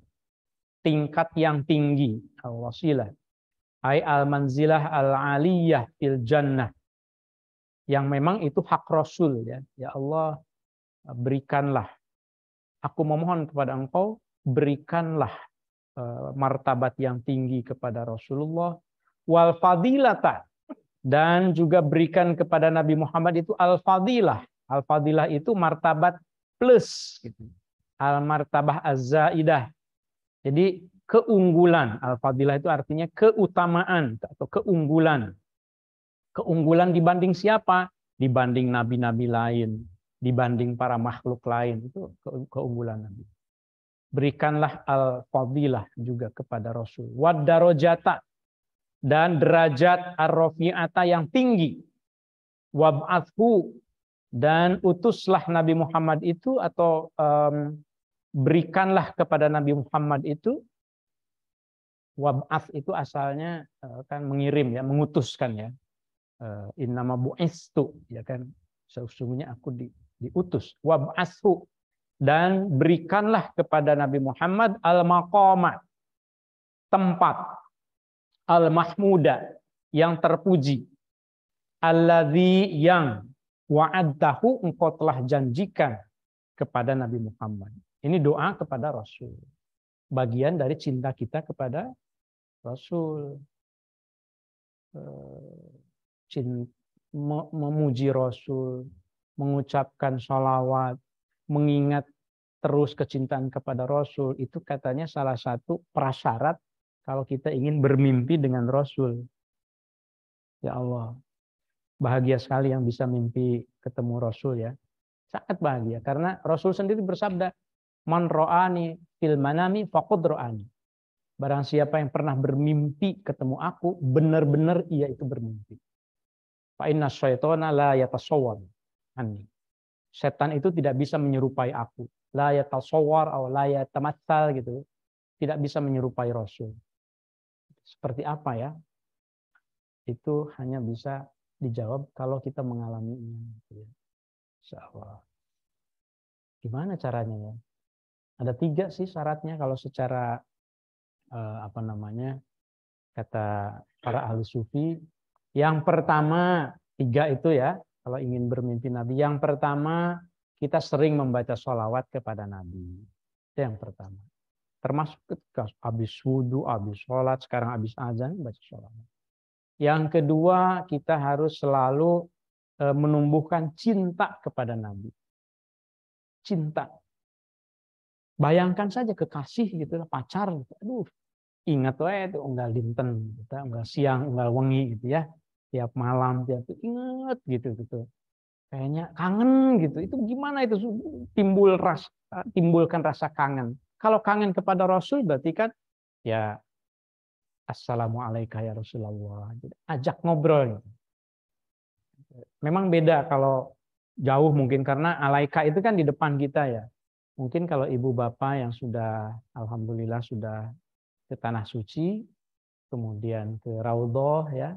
tingkat yang tinggi, al-wasilah. Ai al-manzilah al-aliyah fil jannah. Yang memang itu hak Rasul ya. Ya Allah, berikanlah, aku memohon kepada engkau, berikanlah martabat yang tinggi kepada Rasulullah, wal fadilata, dan juga berikan kepada Nabi Muhammad itu al fadilah. Al fadilah itu martabat plus gitu. Al martabah az-zaidah. Jadi keunggulan. Al fadilah itu artinya keutamaan atau keunggulan. Keunggulan dibanding siapa? Dibanding nabi-nabi lain, dibanding para makhluk lain. Itu keunggulan Nabi. Berikanlah al-fadilah juga kepada Rasul. Wad darajata, dan derajat ar-rafi'ata yang tinggi. Wab'athu, dan utuslah Nabi Muhammad itu, atau berikanlah kepada Nabi Muhammad itu. Wab'ath itu asalnya kan mengirim ya, mengutuskan ya. Innama bu'istu, ya kan, sesungguhnya aku diutus. Wab'athu, dan berikanlah kepada Nabi Muhammad al-maqama, tempat, al-mahmuda, yang terpuji, alladzi, yang wa'adtahu, engkau telah janjikan kepada Nabi Muhammad. Ini doa kepada Rasul, bagian dari cinta kita kepada Rasul. Memuji Rasul, mengucapkan sholawat, mengingat terus kecintaan kepada Rasul, itu katanya salah satu prasyarat kalau kita ingin bermimpi dengan Rasul. Ya Allah, bahagia sekali yang bisa mimpi ketemu Rasul ya. Sangat bahagia, karena Rasul sendiri bersabda, man ro'ani fil manami faqad ro'ani. Barang siapa yang pernah bermimpi ketemu aku, benar-benar ia itu bermimpi. Fa inna syaitana la yatasawwar anni. Setan itu tidak bisa menyerupai aku. La yatasawwar atau la yatamatsal gitu. Tidak bisa menyerupai Rasul. Seperti apa ya? Itu hanya bisa dijawab kalau kita mengalaminya. Insyaallah. Gimana caranya ya? Ada 3 sih syaratnya kalau secara kata para ahli sufi. Yang pertama, 3 itu ya, kalau ingin bermimpi Nabi. Yang pertama, kita sering membaca sholawat kepada Nabi. Itu yang pertama. Termasuk ketika habis wudhu, habis sholat, sekarang habis azan, baca sholawat. Yang kedua, kita harus selalu menumbuhkan cinta kepada Nabi. Cinta. Bayangkan saja kekasih gitu, pacar. Aduh, ingat wae itu unggal dinten, unggal siang, unggal wengi gitu ya. Tiap malam, tiap ingat gitu. Kayaknya kangen gitu. Itu gimana itu timbulkan rasa kangen. Kalau kangen kepada Rasul berarti kan ya assalamualaikum ya Rasulullah. Ajak ngobrol gitu. Memang beda kalau jauh mungkin karena alaika itu kan di depan kita ya. Mungkin kalau ibu bapak yang sudah alhamdulillah sudah ke tanah suci, kemudian ke Raudhah ya,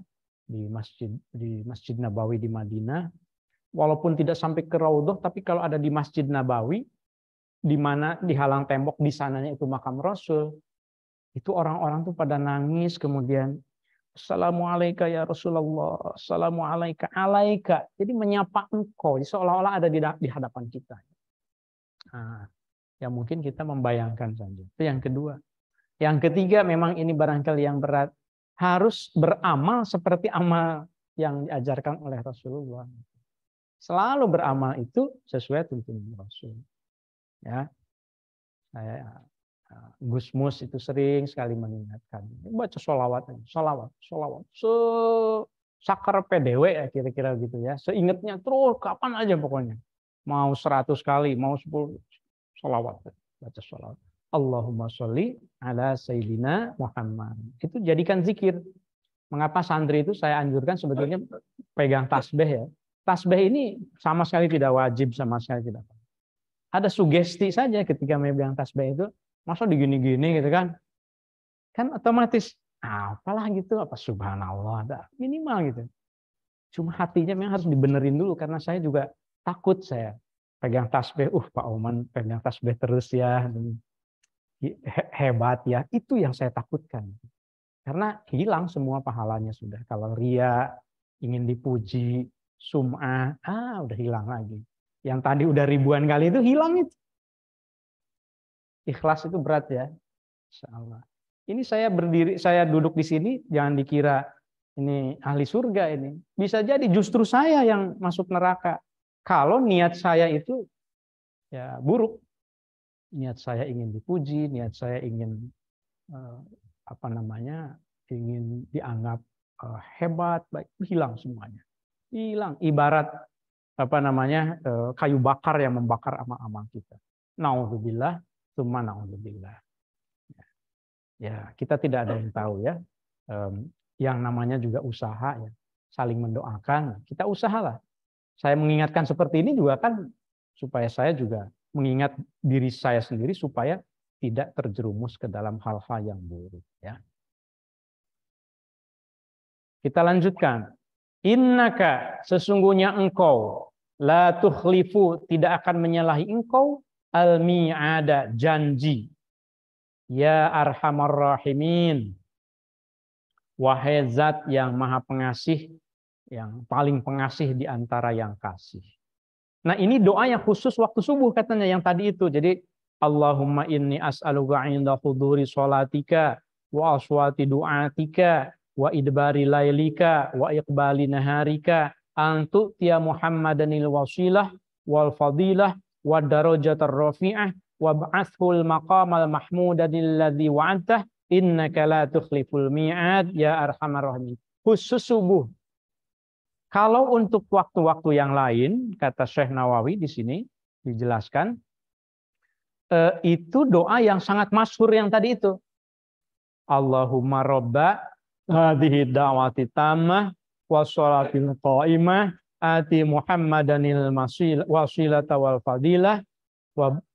di Masjid Nabawi di Madinah. Walaupun tidak sampai ke Raudhah, tapi kalau ada di Masjid Nabawi, di mana di halang tembok di sananya itu makam Rasul, itu orang-orang tuh pada nangis, kemudian assalamualaikum ya Rasulullah, assalamualaikum alaika. Jadi menyapa engkau, seolah-olah ada di hadapan kita. Nah, ya mungkin kita membayangkan saja. Itu yang kedua. Yang ketiga, memang ini barangkali yang berat, harus beramal seperti amal yang diajarkan oleh Rasulullah. Selalu beramal itu sesuai tuntunan Rasul. Ya, saya Gusmus itu sering sekali mengingatkan. Baca sholawat, sholawat. Sakar PDW ya kira-kira gitu ya. Seingatnya terus kapan aja pokoknya. Mau 100 kali, mau 10 sholawat. Baca sholawat. Allahumma sholli ala Sayyidina Muhammad. Itu jadikan zikir. Mengapa santri itu saya anjurkan sebetulnya pegang tasbih ya. Tasbih ini sama sekali tidak wajib, sama sekali tidak. Ada sugesti saja ketika memegang tasbih itu. Masa digini-gini gitu kan. Kan otomatis apalah gitu, apa subhanallah, ada minimal gitu. Cuma hatinya memang harus dibenerin dulu karena saya juga takut saya pegang tasbih, Pak Oman pegang tasbih terus ya, hebat ya, itu yang saya takutkan. Karena hilang semua pahalanya sudah. Kalau ria, ingin dipuji, sum'ah, udah hilang lagi. Yang tadi udah ribuan kali itu hilang itu. Ikhlas itu berat ya. Insyaallah. Ini saya berdiri, saya duduk di sini, jangan dikira ini ahli surga ini. Bisa jadi justru saya yang masuk neraka. Kalau niat saya itu ya buruk. Niat saya ingin dipuji, niat saya ingin ingin dianggap hebat, baik, hilang semuanya. Hilang. Ibarat kayu bakar yang membakar amal-amal kita. Nauzubillah, tsumma nauzubillah. Ya, kita tidak ada yang tahu ya. Yang namanya juga usaha ya, saling mendoakan. Kita usahalah. Saya mengingatkan seperti ini juga kan supaya saya juga mengingat diri saya sendiri supaya tidak terjerumus ke dalam hal-hal yang buruk ya. Kita lanjutkan. Innaka, sesungguhnya engkau, la tukhlifu, tidak akan menyalahi engkau al-mi'ada, janji. Ya arhamar rahimin. Wahai zat yang maha pengasih, yang paling pengasih di antara yang kasih. Nah, ini doa yang khusus waktu subuh katanya yang tadi itu. Jadi Allahumma inni as'aluka 'inda huduri sholatika wa aswati du'atika wa idbari lailika wa iqbali naharika antu tiya Muhammadanil wasilah wal fadilah wa darajatar rafi'ah wa ba'athul maqamal mahmudanil ladzi wa'antah innaka la tukhliful mi'ad ya arhamar rahimin. Khusus subuh. Kalau untuk waktu-waktu yang lain, kata Syekh Nawawi di sini dijelaskan, itu doa yang sangat masyhur yang tadi itu. Allahumma robba hadhihi da'wati tammah wassalatil qa'imah ati Muhammadanil wasilata wal fadilah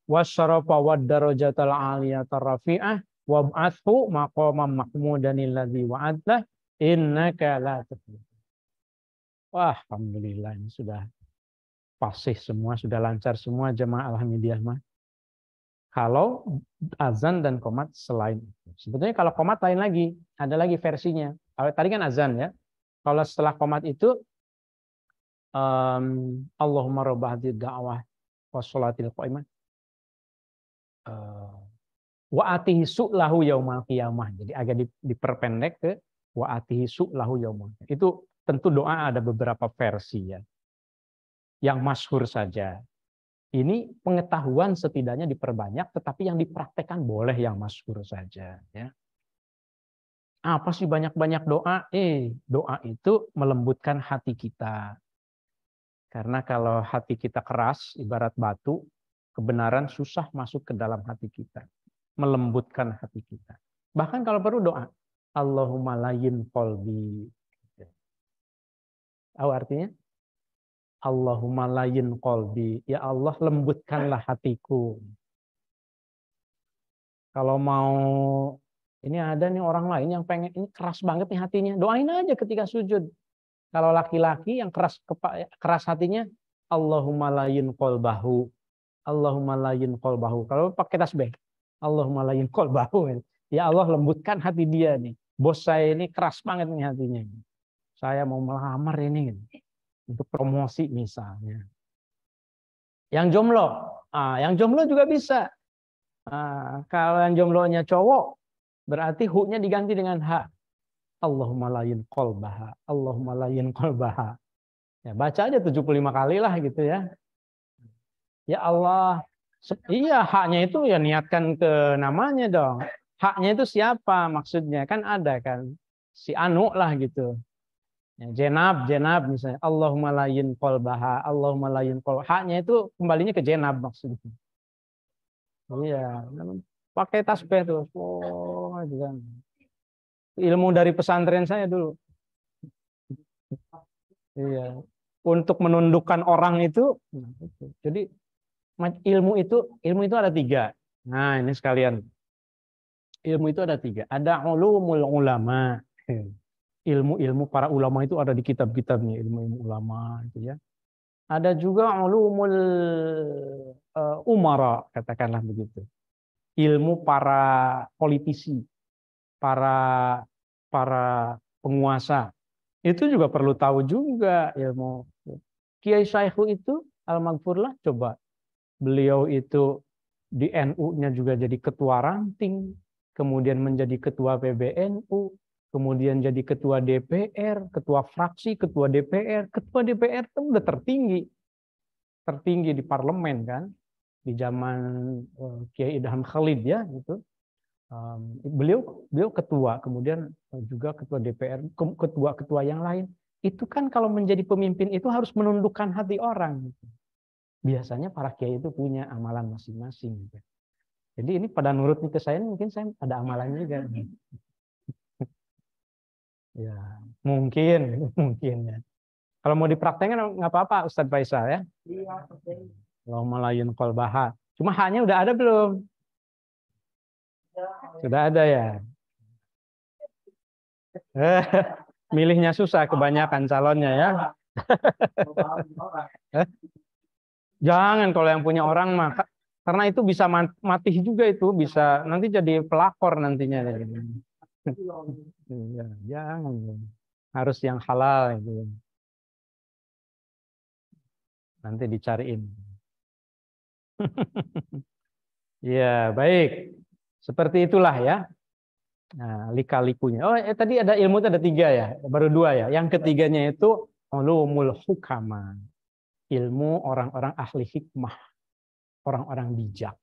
wasyarafa wad darajatal aliyatar rafi'ah wab'athu maqaman mahmudanil ladzi wa'adlah innaka la tukhlif. Wah, alhamdulillah ini sudah fasih semua, sudah lancar semua jemaah alhamdulillah mah. Kalau azan dan qomat selain itu. Sebetulnya kalau qomat lain lagi, ada lagi versinya. Tadi kan azan ya. Kalau setelah qomat itu Allahumma rabb hadhihi da'wah wassalatil qa'imah wa atihi su'lahu yaumal qiyamah. Jadi agak diperpendek ke wa atihi su'lahu yaumal qiyamah. Itu tentu doa ada beberapa versi ya. Yang masyhur saja. Ini pengetahuan setidaknya diperbanyak, tetapi yang dipraktekkan boleh yang masyhur saja. Ya. Apa sih banyak-banyak doa? Doa itu melembutkan hati kita. Karena kalau hati kita keras, ibarat batu, kebenaran susah masuk ke dalam hati kita. Melembutkan hati kita. Bahkan kalau perlu doa, Allahumma layyin qalbi. Apa artinya? Allahumma layyin qalbi. Ya Allah, lembutkanlah hatiku. Kalau mau, ini ada nih orang lain yang pengen, ini keras banget nih hatinya. Doain aja ketika sujud. Kalau laki-laki yang keras hatinya, Allahumma layyin qalbahu. Allahumma layyin qalbahu. Kalau pakai tasbih, Allahumma layyin qalbahu. Ya Allah, lembutkan hati dia nih. Bos saya ini keras banget nih hatinya. Saya mau melamar ini. Untuk promosi misalnya. Yang jomblo juga bisa. Kalau yang jomblonya cowok, berarti hu-nya diganti dengan ha. Allahumma layyin qalbaha. Allahumma layyin qalbaha. Ya, baca aja 75 kali lah gitu ya. Ya Allah. Iya, haknya itu ya niatkan ke namanya dong. Haknya itu siapa maksudnya? Kan ada kan. Si Anu lah gitu. Ya, jenab misalnya. Allahumma layyin qalbaha, Allahumma layyin qalbaha. Haknya itu kembalinya ke jenab maksudnya. Iya, pakai tasbih tuh. Oh, juga. Ilmu dari pesantren saya dulu. Iya. Untuk menundukkan orang itu. Jadi ilmu itu ada 3. Nah, ini sekalian. Ilmu itu ada 3. Ada ulumul ulama. Ilmu-ilmu para ulama itu ada di kitab-kitabnya, ilmu-ilmu ulama itu ya. Ada juga ulumul umara, katakanlah begitu. Ilmu para politisi, para para penguasa. Itu juga perlu tahu juga ilmu. Kiai Syaihu itu Al-Maghfurlah, coba beliau itu di NU-nya juga jadi ketua ranting, kemudian menjadi ketua PBNU, kemudian jadi ketua DPR, ketua fraksi, ketua DPR. Ketua DPR itu udah tertinggi di parlemen kan, di zaman Kiai Idham Khalid ya itu. Beliau ketua, kemudian juga ketua DPR, ketua-ketua yang lain. Itu kan kalau menjadi pemimpin itu harus menundukkan hati orang. Biasanya para kiai itu punya amalan masing-masing. Jadi ini pada nurut ke saya, mungkin saya ada amalannya juga. Ya, mungkin ya. Kalau mau dipraktekkan nggak apa-apa, Ustadz Faisal ya. Kalau melayun kolbaha. Cuma haknya udah ada belum? Sudah ada ya. Milihnya susah, kebanyakan calonnya ya. Jangan kalau yang punya orang maka karena itu bisa mati juga, itu bisa nanti jadi pelakor nantinya. Ya, jangan, harus yang halal itu. Nanti dicariin. Ya baik, seperti itulah ya. Nah, lika-likunya. Oh, tadi ada ilmu itu ada 3 ya, baru 2 ya. Yang ketiganya itu ulumul hukama, ilmu orang-orang ahli hikmah, orang-orang bijak.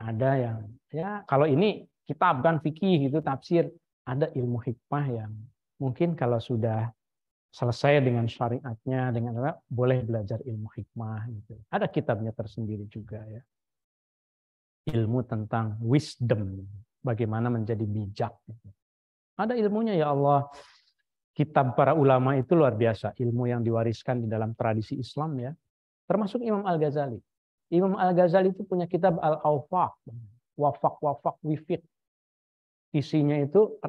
Ada yang ya kalau ini kitab kan fikih gitu, tafsir. Ada ilmu hikmah yang mungkin kalau sudah selesai dengan syariatnya, dengan apa, boleh belajar ilmu hikmah gitu. Ada kitabnya tersendiri juga ya. Ilmu tentang wisdom, bagaimana menjadi bijak. Ada ilmunya ya Allah. Kitab para ulama itu luar biasa, ilmu yang diwariskan di dalam tradisi Islam ya. Termasuk Imam Al-Ghazali. Imam Al-Ghazali itu punya kitab Al-Awfaq, wafak wifik. Isinya itu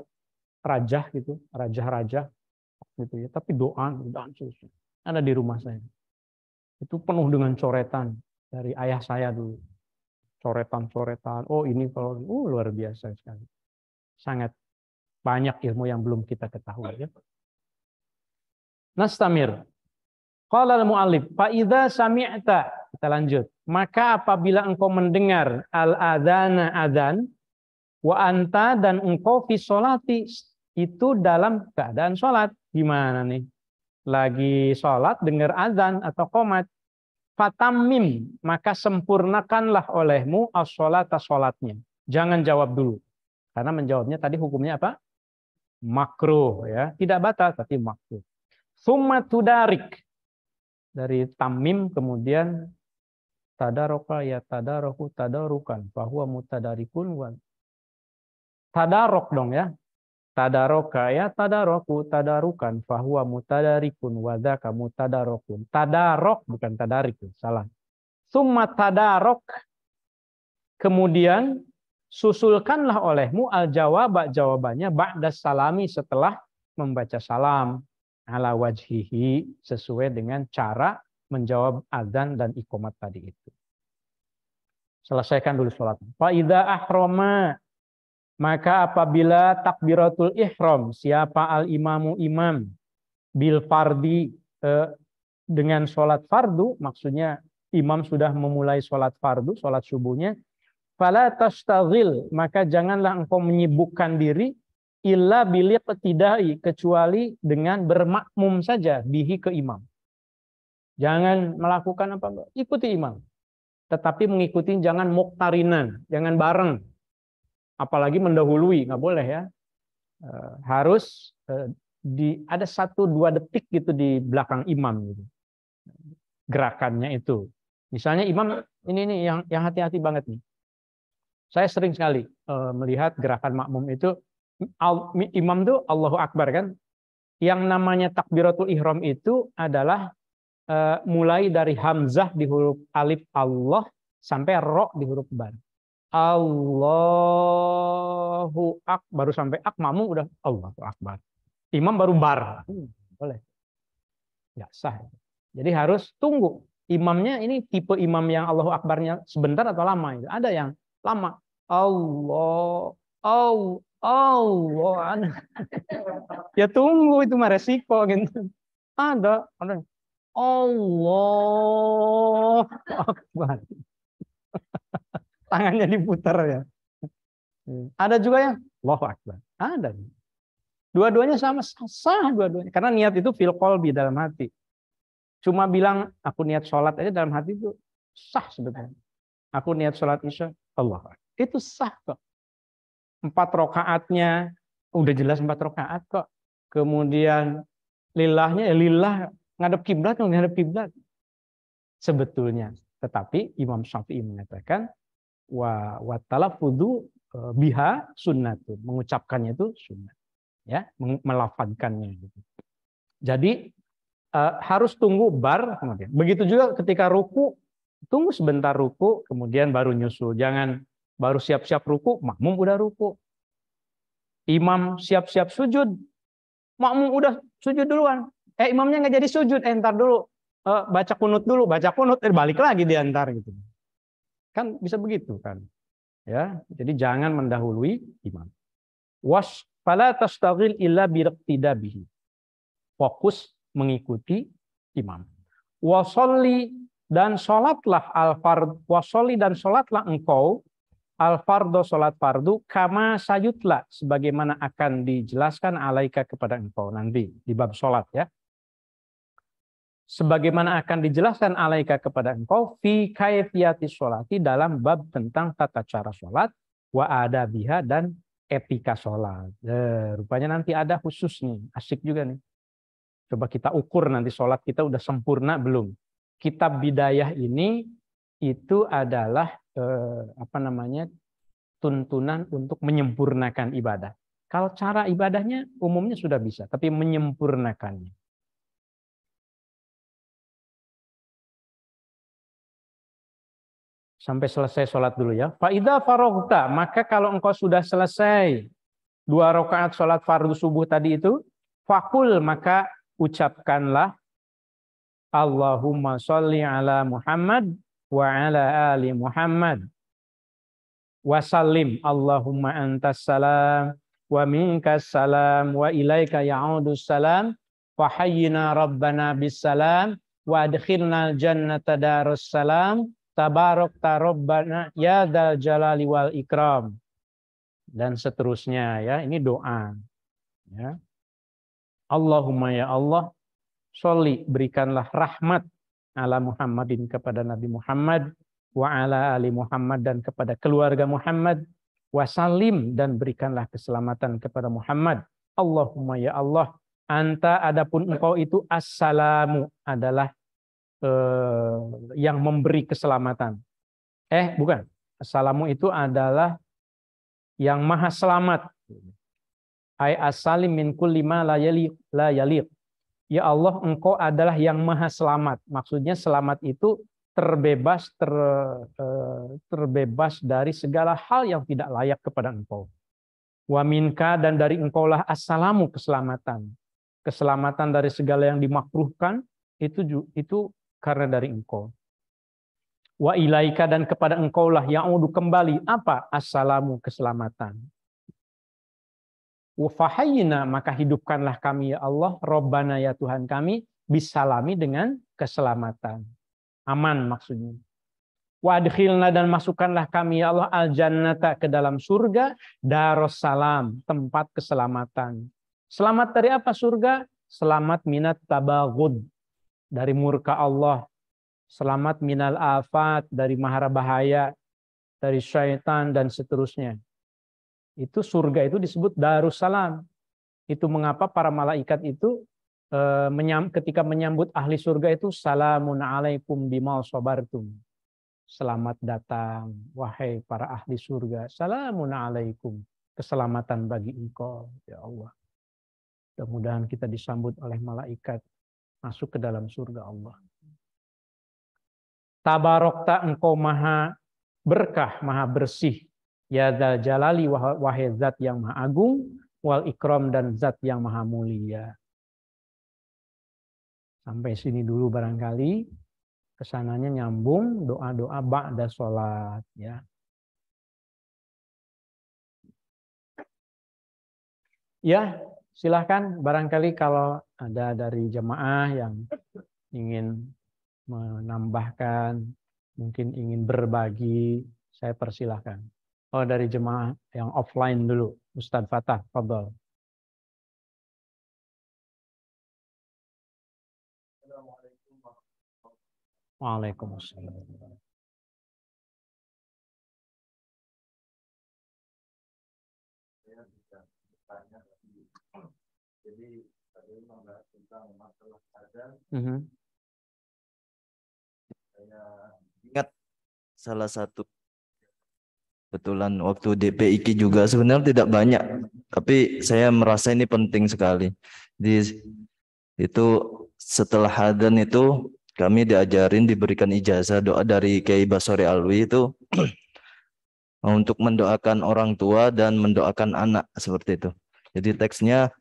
rajah gitu, raja-raja gitu ya, tapi doa dan seterusnya. Ada di rumah saya. Itu penuh dengan coretan dari ayah saya dulu. Coretan-coretan. Oh, ini kalau luar biasa sekali. Sangat banyak ilmu yang belum kita ketahui ya. Nastamir. Qala al-mu'allif, fa idza sami'ta, kita lanjut. Maka apabila engkau mendengar al-adzana adzan wa anta, dan engkau fi sholati, itu dalam keadaan sholat. Gimana nih? Lagi sholat dengar adzan atau qomat. Fatammim, maka sempurnakanlah olehmu as-sholata, sholatnya. Jangan jawab dulu. Karena menjawabnya tadi hukumnya apa? Makruh ya. Tidak batal tapi makruh. Summa tudarik. Dari tamim kemudian tadaroka ya tadaroku tadarukan bahwa mutadarikun wan. Tadarok dong ya. Tadaroka ya tadaroku tadarukan bahwa mutadarikun wadaka mutadarokun. Tadarok bukan tadarik, salah. Summa tadarok, kemudian susulkanlah olehmu al-jawab, jawabannya ba'da salami, setelah membaca salam, ala wajhihi, sesuai dengan cara menjawab adzan dan iqamat tadi itu. Selesaikan dulu sholat. Fa idza ahrama, maka apabila takbiratul ihram, siapa al-imamu imam bil fardi, dengan sholat fardu, maksudnya imam sudah memulai sholat fardu, sholat subuhnya, fala tastaghil, maka janganlah engkau menyibukkan diri illa biliqtidai, kecuali dengan bermakmum saja bihi ke imam. Jangan melakukan apa, ikuti imam. Tetapi mengikuti jangan muqtarinan, jangan bareng. Apalagi mendahului, nggak boleh ya. Harus ada 1-2 detik gitu di belakang imam gitu. Gerakannya itu. Misalnya imam ini yang hati-hati banget nih. Saya sering sekali melihat gerakan makmum itu, imam tuh Allahu Akbar kan. Yang namanya takbiratul ihram itu adalah mulai dari hamzah di huruf alif Allah sampai ro di huruf ba. Allahu Akbar, baru sampai ak, makmum udah Allahu Akbar. Imam baru bar. Boleh. Nggak sah. Jadi harus tunggu. Imamnya ini tipe imam yang Allahu Akbarnya sebentar atau lama. Ada yang lama. Allah. Allah. Ya tunggu, itu mah resiko gitu. Ada. Allah Akbar. Tangannya diputar ya. Ada juga yang Allahu Akbar. Ada. Dua-duanya sama, sah dua-duanya. Karena niat itu fil qalbi, dalam hati. Cuma bilang aku niat sholat aja dalam hati itu sah sebetulnya. Aku niat sholat isya, Allah. Itu sah kok. 4 rakaatnya udah jelas 4 rakaat kok. Kemudian lillahnya ya lillah, ngadep kiblat ngadep kiblat. Sebetulnya. Tetapi Imam Syafi'i mengatakan wa talaffudu biha sunnatun. Mengucapkannya itu sunnah. Ya, melafadzkannya gitu. Jadi harus tunggu bar kemudian. Begitu juga ketika ruku, tunggu sebentar ruku kemudian baru nyusul. Jangan baru siap-siap ruku, makmum udah ruku. Imam siap-siap sujud, makmum udah sujud duluan. Imamnya nggak jadi sujud, entar dulu. Baca kunut dulu, balik lagi diantar gitu. Kan bisa begitu kan. Ya, jadi jangan mendahului imam. Fala tastaghil illa biqtidabihi. Fokus mengikuti imam. Wasolli dan sholatlah engkau al-fardo sholat fardu kama sayutla sebagaimana akan dijelaskan alaika kepada engkau nanti di bab sholat ya. Sebagaimana akan dijelaskan alaika kepada engkau fi kaifiyati sholati dalam bab tentang tata cara sholat wa adabiha dan etika sholat. Rupanya nanti ada khusus nih, asik juga nih. Coba kita ukur nanti sholat kita udah sempurna belum. Kitab Bidayah ini itu adalah tuntunan untuk menyempurnakan ibadah. Kalau cara ibadahnya umumnya sudah bisa, tapi menyempurnakannya. Sampai selesai sholat dulu ya. Fa'idha faroghta, maka kalau engkau sudah selesai 2 rakaat sholat fardu subuh tadi itu, fakul maka ucapkanlah Allahumma sholli ala Muhammad wa ala ali Muhammad wasallim Allahumma antas salam wa minkas salam wa ilaika ya'udus salam wa hayyina rabbana bis salam wa adkhilna jannata darus salam tabarakta rabbana ya dzal jalali wal ikram, dan seterusnya ya. Ini doa ya. Allahumma ya Allah, sholli berikanlah rahmat ala Muhammadin kepada Nabi Muhammad wa ala ali Muhammad dan kepada keluarga Muhammad, wasallim dan berikanlah keselamatan kepada Muhammad. Allahumma ya Allah, anta adapun engkau itu assalamu adalah yang memberi keselamatan. Bukan. Assalamu itu adalah yang maha selamat. Ai as-salim min kulli ma la yaliq. Ya Allah, engkau adalah yang maha selamat. Maksudnya selamat itu terbebas dari segala hal yang tidak layak kepada engkau. Wa minka, dan dari engkaulah assalamu, keselamatan. Keselamatan dari segala yang dimakruhkan itu karena dari engkau. Wa ilaika, dan kepada engkaulah ya'udu kembali apa? Assalamu, keselamatan. Wa fahayyina, maka hidupkanlah kami ya Allah, Rabbana ya Tuhan kami, bisalami dengan keselamatan. Aman maksudnya. Wa adkhilna, dan masukkanlah kami ya Allah al-jannata, ke dalam surga, darussalam, tempat keselamatan. Selamat dari apa surga? Selamat minat tabaghud, dari murka Allah. Selamat minal afat, dari mahara bahaya, dari syaitan dan seterusnya. Itu surga itu disebut darussalam. Itu mengapa para malaikat itu ketika menyambut ahli surga itu salamun alaikum bima sabartum. Selamat datang wahai para ahli surga. Salamun alaikum. Keselamatan bagi engkau ya Allah. Mudah-mudahan kita disambut oleh malaikat masuk ke dalam surga Allah. Tabarokta, engkau maha berkah, maha bersih. Ya dzal jalali, wahai zat yang maha agung, wal ikram, dan zat yang maha mulia. Sampai sini dulu barangkali, kesananya nyambung doa-doa ba'da sholat ya. Ya, silahkan barangkali kalau ada dari jemaah yang ingin menambahkan, mungkin ingin berbagi, saya persilahkan. Oh, dari jemaah yang offline dulu, Ustadz Fatah, fadhol. Waalaikumsalam. Jadi tadi membahas tentang masalah azan. Saya ingat salah satu kebetulan waktu DPIK juga sebenarnya tidak banyak, tapi saya merasa ini penting sekali. Itu setelah adzan itu kami diajarin, diberikan ijazah doa dari Kiai Basori Alwi itu untuk mendoakan orang tua dan mendoakan anak seperti itu. Jadi teksnya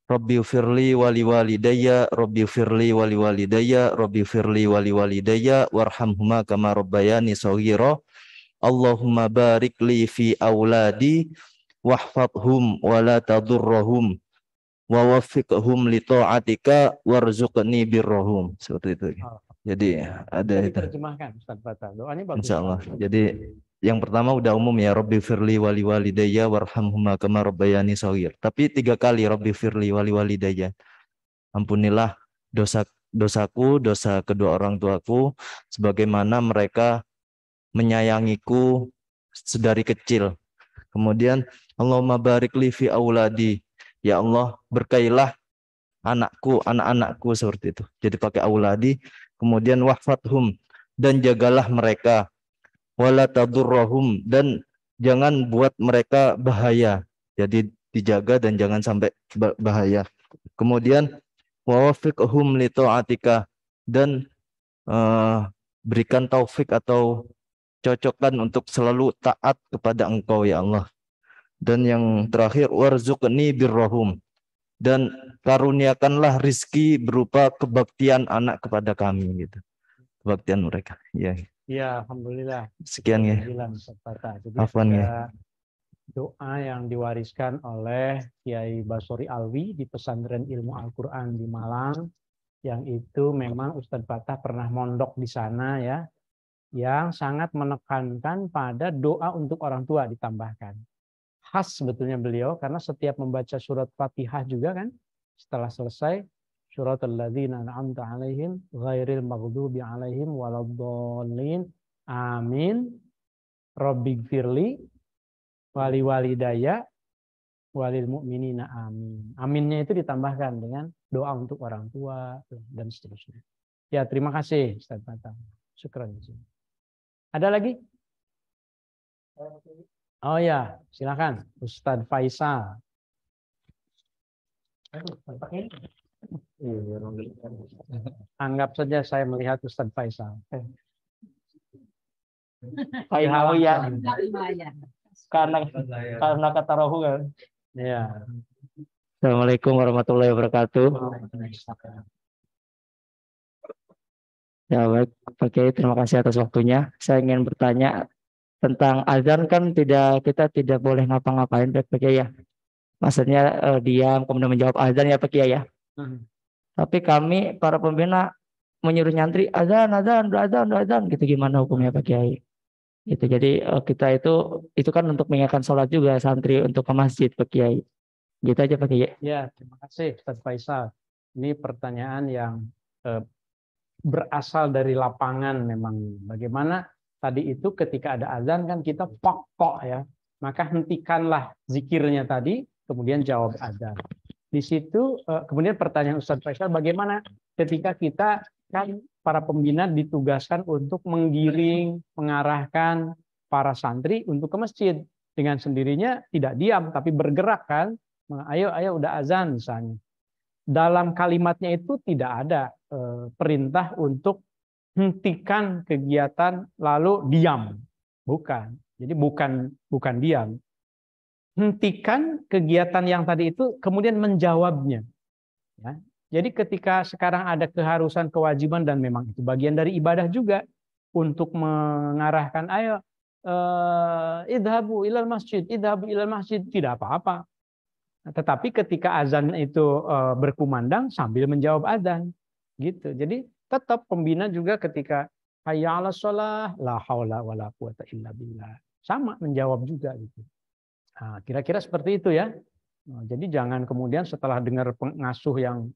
Rabbi firli wali walidayya, Rabbi firli wali walidayya, Rabbi firli wali walidayya, warhamhuma kama rabbayani shaghira. Allahumma barik li fi auladi wahfadhum wa la tadurrahum wa waffiqhum li ta'atika warzuqni birrahum. Seperti itu. Jadi ada itu. Terjemahkan Ustaz Fatah. Doanya bagus. Insyaallah. Jadi yang pertama udah umum ya, Rabbi firli wali walidayya warhamhuma kama rabbayani shaghir. Tapi 3 kali Rabbi firli wali walidayya. Ampunilah dosaku, dosa kedua orang tuaku sebagaimana mereka menyayangiku sedari kecil. Kemudian Allahumma barik li fi auladi. Ya Allah, berkailah anakku, anak-anakku seperti itu. Jadi pakai auladi. Kemudian wahfadhum, dan jagalah mereka. Wala tadurrahum, dan jangan buat mereka bahaya. Jadi dijaga dan jangan sampai bahaya. Kemudian wafiqhum li ta'atika, dan berikan taufik atau cocokkan untuk selalu taat kepada Engkau ya Allah. Dan yang terakhir warzuqni birrahum, dan karuniakanlah rizki berupa kebaktian anak kepada kami gitu. Kebaktian mereka. Ya. Ya, alhamdulillah. Sekian ya. Jadi Afwan ya. ada doa yang diwariskan oleh Kiai Basori Alwi di Pesantren Ilmu Al-Quran di Malang, yang itu memang Ustadz Fatah pernah mondok di sana ya, yang sangat menekankan pada doa untuk orang tua ditambahkan. Khas sebetulnya beliau, karena setiap membaca surat Fatihah juga kan, setelah selesai, suratul ladzina an'amta alaihim ghairil maghdubi alaihim waladdallin amin rabbighfirli wali walidayya walil mu'minina amin. Aminnya itu ditambahkan dengan doa untuk orang tua dan seterusnya. Ya, terima kasih Ustaz Fatah. Syukran. Ada lagi? Oh ya, silakan Ustaz Faisal. Anggap saja saya melihat Ustaz Faisal. Faisal ya. Karena kata rohu kan. Ya. Assalamualaikum warahmatullahi wabarakatuh. Ya baik, Pak Kiai, terima kasih atas waktunya. Saya ingin bertanya tentang azan, kan kita tidak boleh ngapa-ngapain, Pak Kiai ya. Maksudnya diam kemudian menjawab azan ya Pak Kiai ya. Tapi kami para pembina menyuruh nyantri azan gitu, gimana hukumnya Pak Kiai? Gitu. Jadi kita itu kan untuk mengingatkan sholat juga santri untuk ke masjid Pak Kiai. Gitu aja Pak Kiai. Ya, terima kasih Ustaz Faisal. Ini pertanyaan yang berasal dari lapangan memang. Bagaimana tadi itu ketika ada azan kan kita pokok ya. Maka hentikanlah zikirnya tadi, kemudian jawab azan. Di situ kemudian pertanyaan Ustaz Faisal, bagaimana ketika kita kan para pembina ditugaskan untuk menggiring, mengarahkan para santri untuk ke masjid. Dengan sendirinya tidak diam tapi bergerak kan. Ayo udah azan misalnya. Dalam kalimatnya itu tidak ada perintah untuk hentikan kegiatan lalu diam. Bukan. Jadi bukan diam. Hentikan kegiatan yang tadi itu, kemudian menjawabnya. Ya. Jadi ketika sekarang ada keharusan, kewajiban, dan memang itu bagian dari ibadah juga untuk mengarahkan, ayo idhabu ilal masjid, tidak apa-apa. Tetapi ketika azan itu berkumandang sambil menjawab azan, gitu. Jadi tetap pembina juga ketika hayya 'alas shalah, la haula wala quwata illa billah, sama menjawab juga gitu. Nah, kira-kira seperti itu ya. Nah, jadi jangan kemudian setelah dengar pengasuh yang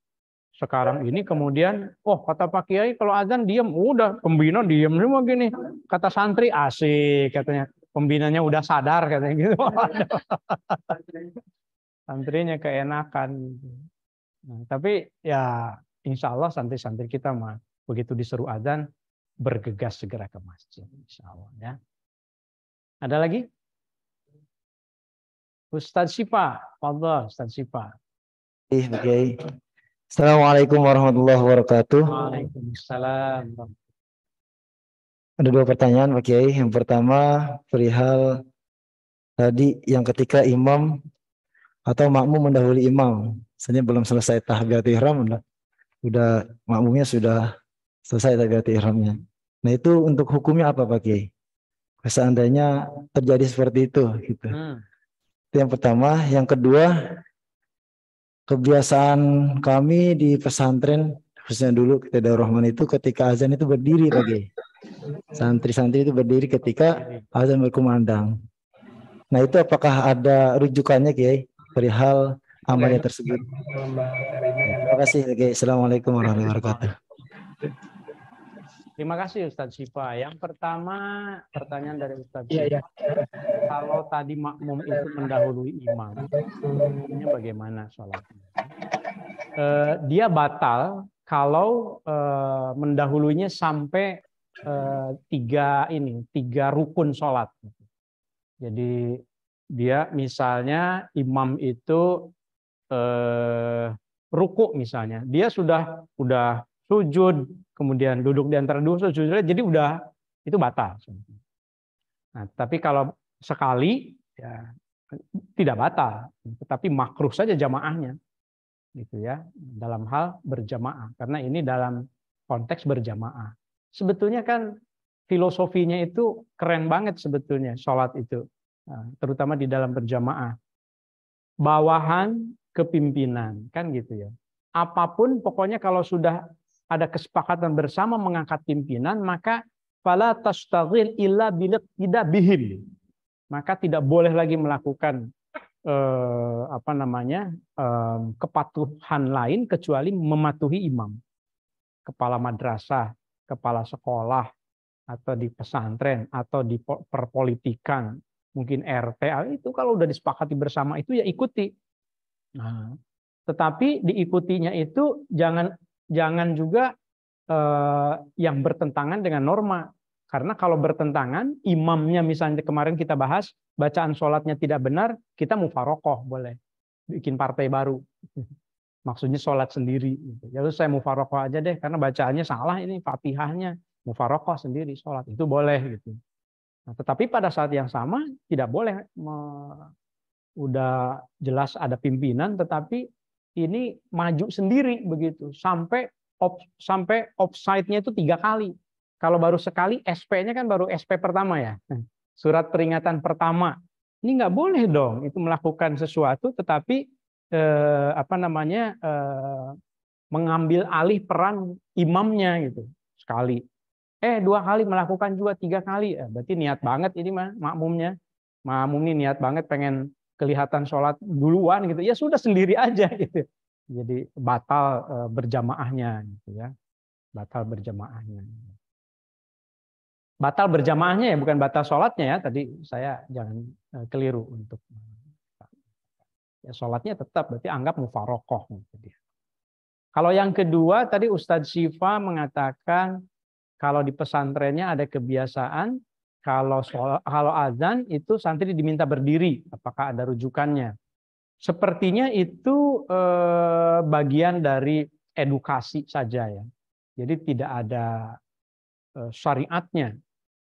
sekarang ini kemudian, oh kata Pak Kiai kalau azan diam, udah pembina diam semua gini. Kata santri asik katanya, pembinanya udah sadar katanya gitu. Santrinya keenakan. Nah, tapi ya insya Allah santri-santri kita mah begitu diseru azan bergegas segera ke masjid, insya Allah ya. Ada lagi? Ustadz Sipa, Fadhal Ustadz Sipa. Oke. Assalamualaikum warahmatullahi wabarakatuh. Waalaikumsalam. Ada dua pertanyaan Pak Kiai. Yang pertama perihal tadi yang ketika imam atau makmum mendahului imam, misalnya belum selesai tahlilatul ihram, udah makmumnya sudah selesai tahlilatul ihramnya. Nah itu untuk hukumnya apa Pak Kiai? Seandainya terjadi seperti itu, gitu. Itu yang pertama. Yang kedua, kebiasaan kami di pesantren, khususnya dulu kita Darul Rahman itu ketika azan itu berdiri Pak Kiai. Santri-santri itu berdiri ketika azan berkumandang. Nah itu apakah ada rujukannya Kiai perihal amalnya tersebut? Terima kasih Kiai. Assalamualaikum warahmatullahi wabarakatuh. Terima kasih Ustadz Sipa. Yang pertama pertanyaan dari Ustadz Sipa. Kalau tadi makmum itu mendahului imam, ini bagaimana sholatnya? Dia batal kalau mendahulunya sampai tiga rukun sholat. Jadi dia misalnya imam itu ruku misalnya, dia sudah sujud, kemudian duduk di antara dua sujud, jadi itu batal. Nah, tapi kalau sekali ya tidak batal, tetapi makruh saja jamaahnya, gitu ya, dalam hal berjamaah, karena ini dalam konteks berjamaah. Sebetulnya kan filosofinya itu keren banget sebetulnya sholat itu, nah, terutama di dalam berjamaah. Bawahan kepimpinan kan gitu ya. Apapun pokoknya kalau sudah ada kesepakatan bersama mengangkat pimpinan, maka fala tastaghil illa bihim. Maka tidak boleh lagi melakukan kepatuhan lain kecuali mematuhi imam. Kepala madrasah, kepala sekolah, atau di pesantren, atau di perpolitikan, mungkin RT, itu kalau udah disepakati bersama itu ya ikuti. Nah, tetapi diikutinya itu jangan juga yang bertentangan dengan norma. Karena kalau bertentangan, imamnya misalnya kemarin kita bahas, bacaan sholatnya tidak benar, kita mufarokoh boleh. Bikin partai baru. Maksudnya sholat sendiri. Jadi saya mufarokoh aja deh, karena bacaannya salah ini, fatihahnya. Mufarokoh sendiri sholat, itu boleh. Gitu. Nah, tetapi pada saat yang sama, tidak boleh. Udah jelas ada pimpinan, tetapi ini maju sendiri begitu. Sampai offside-nya itu 3 kali. Kalau baru sekali, SP-nya kan baru SP pertama ya. Surat peringatan pertama. Ini nggak boleh dong itu melakukan sesuatu tetapi mengambil alih peran imamnya gitu. Sekali. 2 kali melakukan juga 3 kali. Berarti niat banget ini makmumnya. Makmum ini niat banget pengen kelihatan sholat duluan gitu. Ya sudah sendiri aja gitu. Jadi batal berjamaahnya gitu ya. Batal berjamaahnya. Batal berjamaahnya ya, bukan batal sholatnya ya. Tadi saya jangan keliru untuk ya, sholatnya tetap berarti anggap mufarokoh. Kalau yang kedua tadi Ustadz Syifa mengatakan kalau di pesantrennya ada kebiasaan kalau azan itu santri diminta berdiri. Apakah ada rujukannya? Sepertinya itu bagian dari edukasi saja ya. Jadi tidak ada syariatnya.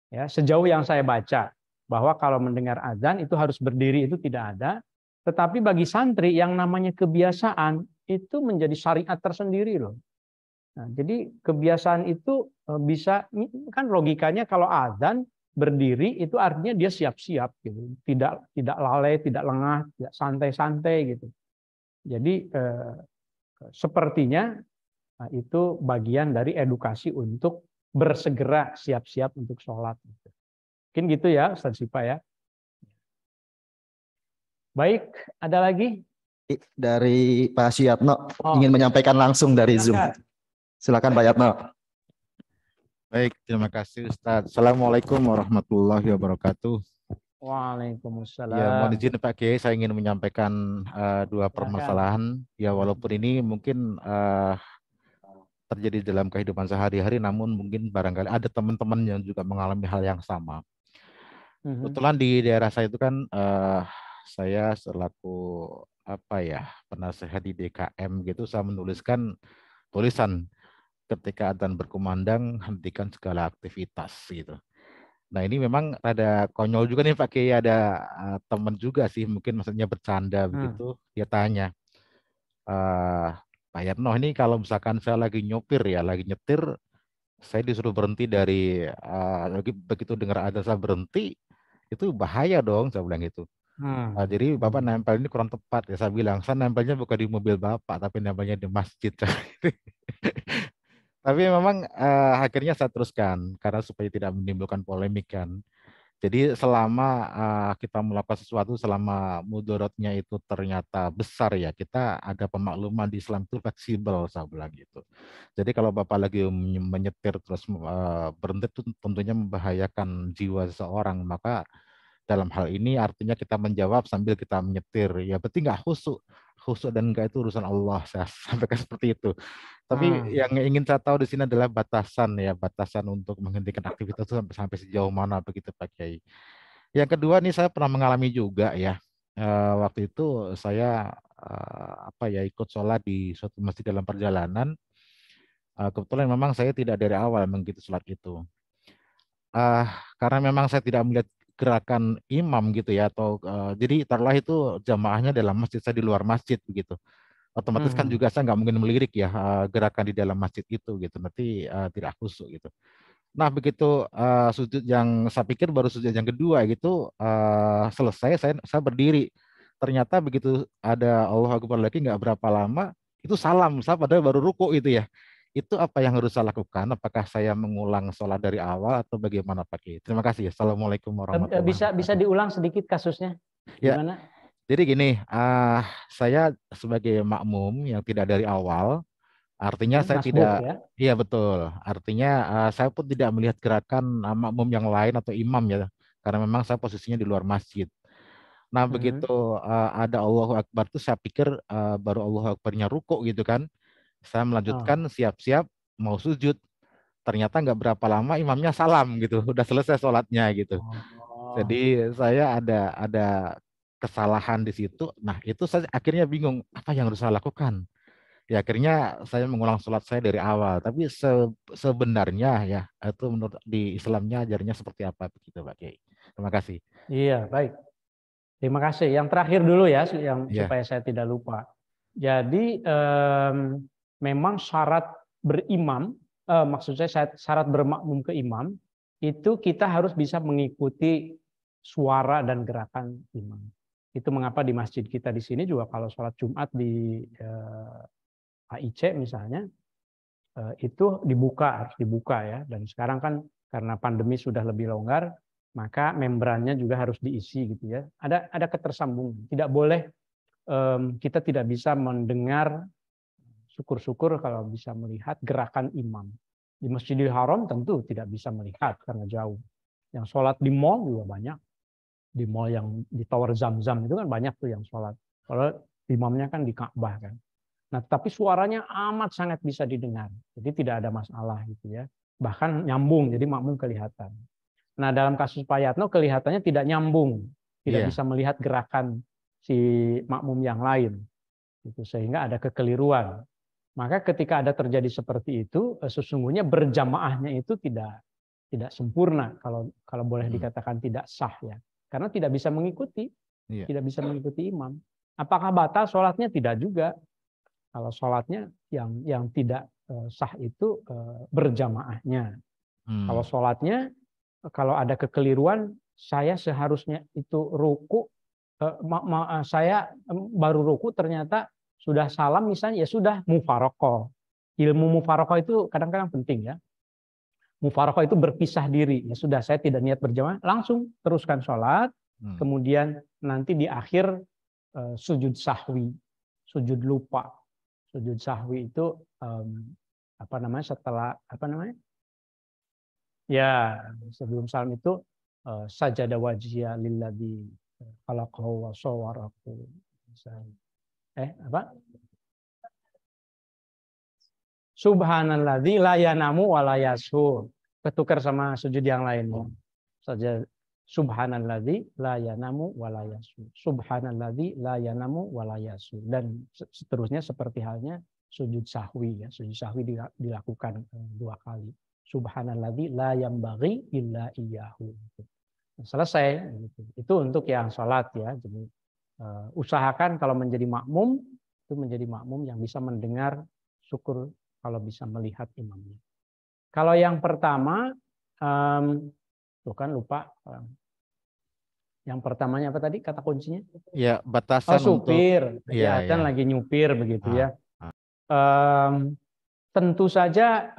Ya, sejauh yang saya baca, bahwa kalau mendengar azan itu harus berdiri, itu tidak ada. Tetapi bagi santri yang namanya kebiasaan itu menjadi syariat tersendiri loh. Nah, jadi kebiasaan itu bisa, kan logikanya kalau azan berdiri itu artinya dia siap-siap gitu, tidak lalai, tidak lengah, tidak santai-santai gitu. Jadi sepertinya itu bagian dari edukasi untuk bersegera siap-siap untuk sholat. Mungkin gitu ya, Ustaz Sipa ya. Baik, ada lagi? Dari Pak Suyatno Oh, ingin menyampaikan langsung dari Zoom. silakan. Silakan Pak Yatno. Baik, terima kasih Ustadz. Assalamualaikum warahmatullahi wabarakatuh. Ya, mohon Waalaikumsalam. izin Pak Kiai, saya ingin menyampaikan dua Silakan. permasalahan. Ya, walaupun ini mungkin terjadi dalam kehidupan sehari-hari, namun mungkin barangkali ada teman-teman yang juga mengalami hal yang sama. Kebetulan di daerah saya itu kan saya selaku penasehat di DKM gitu, saya menuliskan tulisan ketika adzan berkumandang, hentikan segala aktivitas gitu. Nah ini memang ada konyol juga nih Pak Kiai, ada teman juga sih, mungkin maksudnya bercanda begitu. Dia tanya, Pak Yatno ini kalau misalkan saya lagi nyopir ya, lagi nyetir, saya disuruh berhenti dari begitu dengar adzan saya berhenti, itu bahaya dong, saya bilang gitu. Jadi Bapak nempel ini kurang tepat ya, saya bilang. Saya nempelnya bukan di mobil Bapak, tapi nempelnya di masjid. Tapi memang akhirnya saya teruskan karena supaya tidak menimbulkan polemik kan. Jadi selama kita melakukan sesuatu, selama mudorotnya itu ternyata besar ya, kita ada pemakluman di Islam itu fleksibel, saya bilang gitu. Jadi kalau Bapak lagi menyetir terus berhenti itu tentunya membahayakan jiwa seseorang, maka dalam hal ini artinya kita menjawab sambil kita menyetir. Ya berarti nggak khusyuk. Khusyuk dan enggak itu urusan Allah, saya sampaikan seperti itu. Tapi yang ingin saya tahu di sini adalah batasan ya, batasan untuk menghentikan aktivitas itu sampai sejauh mana begitu Pak Kiai. Yang kedua nih saya pernah mengalami juga ya. Waktu itu saya ikut sholat di suatu masjid dalam perjalanan. Kebetulan memang saya tidak dari awal mengikuti sholat itu. Karena memang saya tidak melihat gerakan imam gitu ya, atau jadi taruhlah itu jamaahnya dalam masjid, saya di luar masjid begitu. Otomatis kan juga saya nggak mungkin melirik ya gerakan di dalam masjid itu gitu, nanti tidak khusyuk gitu. Nah begitu sujud yang saya pikir baru sujud yang kedua gitu selesai, saya berdiri. Ternyata begitu ada Allahu Akbar lagi nggak berapa lama itu salam, saya padahal baru ruku itu ya. Itu apa yang harus saya lakukan? Apakah saya mengulang sholat dari awal atau bagaimana Pak Kiai? Terima kasih. Assalamualaikum warahmatullahi wabarakatuh. Bisa diulang sedikit kasusnya? Ya. Gimana? Jadi gini, saya sebagai makmum yang tidak dari awal, artinya saya Masbuk, tidak, ya? iya betul. Artinya saya pun tidak melihat gerakan makmum yang lain atau imam ya, karena memang saya posisinya di luar masjid. Nah begitu ada Allahu Akbar itu saya pikir baru Allahu Akbarnya ruku gitu kan. Saya melanjutkan siap-siap mau sujud. Ternyata nggak berapa lama imamnya salam gitu, udah selesai sholatnya gitu. Jadi saya ada kesalahan di situ. Nah itu saya akhirnya bingung apa yang harus saya lakukan. Ya akhirnya saya mengulang sholat saya dari awal. Tapi sebenarnya ya itu menurut di Islamnya ajarnya seperti apa begitu Pak Kiai. Terima kasih. Iya baik. Terima kasih. Yang terakhir dulu ya, supaya saya tidak lupa. Jadi memang syarat berimam, maksud saya syarat bermakmum ke imam itu kita harus bisa mengikuti suara dan gerakan imam. Itu mengapa di masjid kita di sini juga kalau sholat Jumat di AIC misalnya itu harus dibuka ya. Dan sekarang kan karena pandemi sudah lebih longgar, maka membrannya juga harus diisi gitu ya. Ada ketersambungan. Tidak boleh kita tidak bisa mendengar, syukur-syukur kalau bisa melihat gerakan imam. Di Masjidil Haram tentu tidak bisa melihat karena jauh. Yang sholat di mall juga banyak. Di mall yang di Tower Zam-Zam itu kan banyak tuh yang sholat. Kalau imamnya kan di Ka'bah kan. Nah, tapi suaranya amat sangat bisa didengar. Jadi tidak ada masalah gitu ya. Bahkan nyambung, jadi makmum kelihatan. Nah, dalam kasus Pak Yatno kelihatannya tidak nyambung. Tidak bisa melihat gerakan si makmum yang lain. Gitu, sehingga ada kekeliruan. Maka ketika ada terjadi seperti itu, sesungguhnya berjamaahnya itu tidak tidak sempurna, kalau boleh dikatakan tidak sah ya, karena tidak bisa mengikuti, tidak bisa mengikuti imam. Apakah batal sholatnya? Tidak juga. Kalau sholatnya yang tidak sah itu berjamaahnya. Kalau sholatnya, kalau ada kekeliruan, saya seharusnya itu ruku, saya baru ruku ternyata sudah salam misalnya, ya sudah mufarokoh. Ilmu mufarokoh itu kadang-kadang penting ya. Mufarokoh itu berpisah diri. Ya sudah, saya tidak niat berjamaah, langsung teruskan sholat. Kemudian nanti di akhir sujud sahwi, sujud lupa. Sujud sahwi itu setelah ya sebelum salam itu sajada wajhiya lilladzi khalaqahu wa sawwarahu. Subhanalladzi la yanamu wa la yashur. Ketukar sama sujud yang lainnya. Saja subhanalladzi la yanamu wa la yashur. Subhanalladzi la yanamu wa la yashur. Dan seterusnya seperti halnya sujud sahwi ya. Sujud sahwi dilakukan 2 kali. Subhanalladzi la yambaghi illa iyyahu. Selesai gitu. Itu untuk yang salat ya. Jadi usahakan kalau menjadi makmum itu menjadi makmum yang bisa mendengar, syukur kalau bisa melihat imamnya. Kalau yang pertama, tuh kan lupa. Yang pertamanya apa tadi kata kuncinya? Ya, batasan supir. untuk Ya, kan lagi nyupir begitu ya. Tentu saja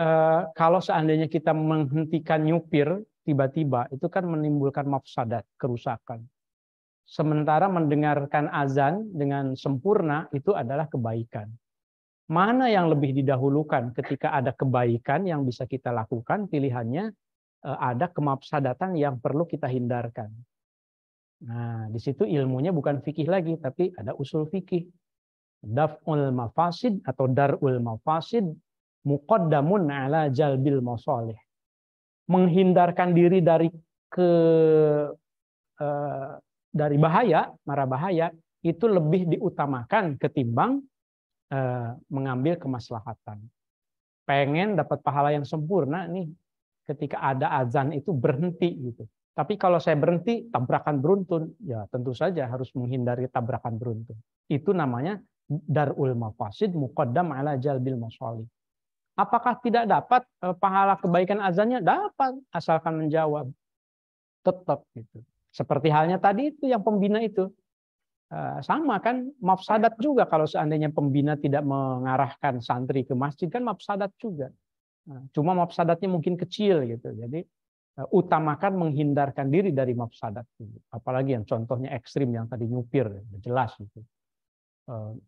kalau seandainya kita menghentikan nyupir tiba-tiba, itu kan menimbulkan mafsadat, kerusakan. Sementara mendengarkan azan dengan sempurna itu adalah kebaikan. Mana yang lebih didahulukan ketika ada kebaikan yang bisa kita lakukan, pilihannya ada kemafsadatan yang perlu kita hindarkan. Nah, di situ ilmunya bukan fikih lagi, tapi ada usul fikih. Daf'ul mafasid atau dar'ul mafasid muqaddamun ala jalbil masalih. Menghindarkan diri dari dari bahaya, mara bahaya, itu lebih diutamakan ketimbang mengambil kemaslahatan. Pengen dapat pahala yang sempurna nih, ketika ada azan itu berhenti gitu. Tapi kalau saya berhenti tabrakan beruntun, ya tentu saja harus menghindari tabrakan beruntun. Itu namanya darul mafasid muqaddam ala jalbil masalih. Apakah tidak dapat pahala kebaikan azannya? Dapat, asalkan menjawab. Tetap gitu. Seperti halnya tadi itu yang pembina itu. Sama kan, mafsadat juga kalau seandainya pembina tidak mengarahkan santri ke masjid kan mafsadat juga. Cuma mafsadatnya mungkin kecil gitu. Jadi utamakan menghindarkan diri dari mafsadat. Apalagi yang contohnya ekstrim yang tadi nyupir, jelas gitu.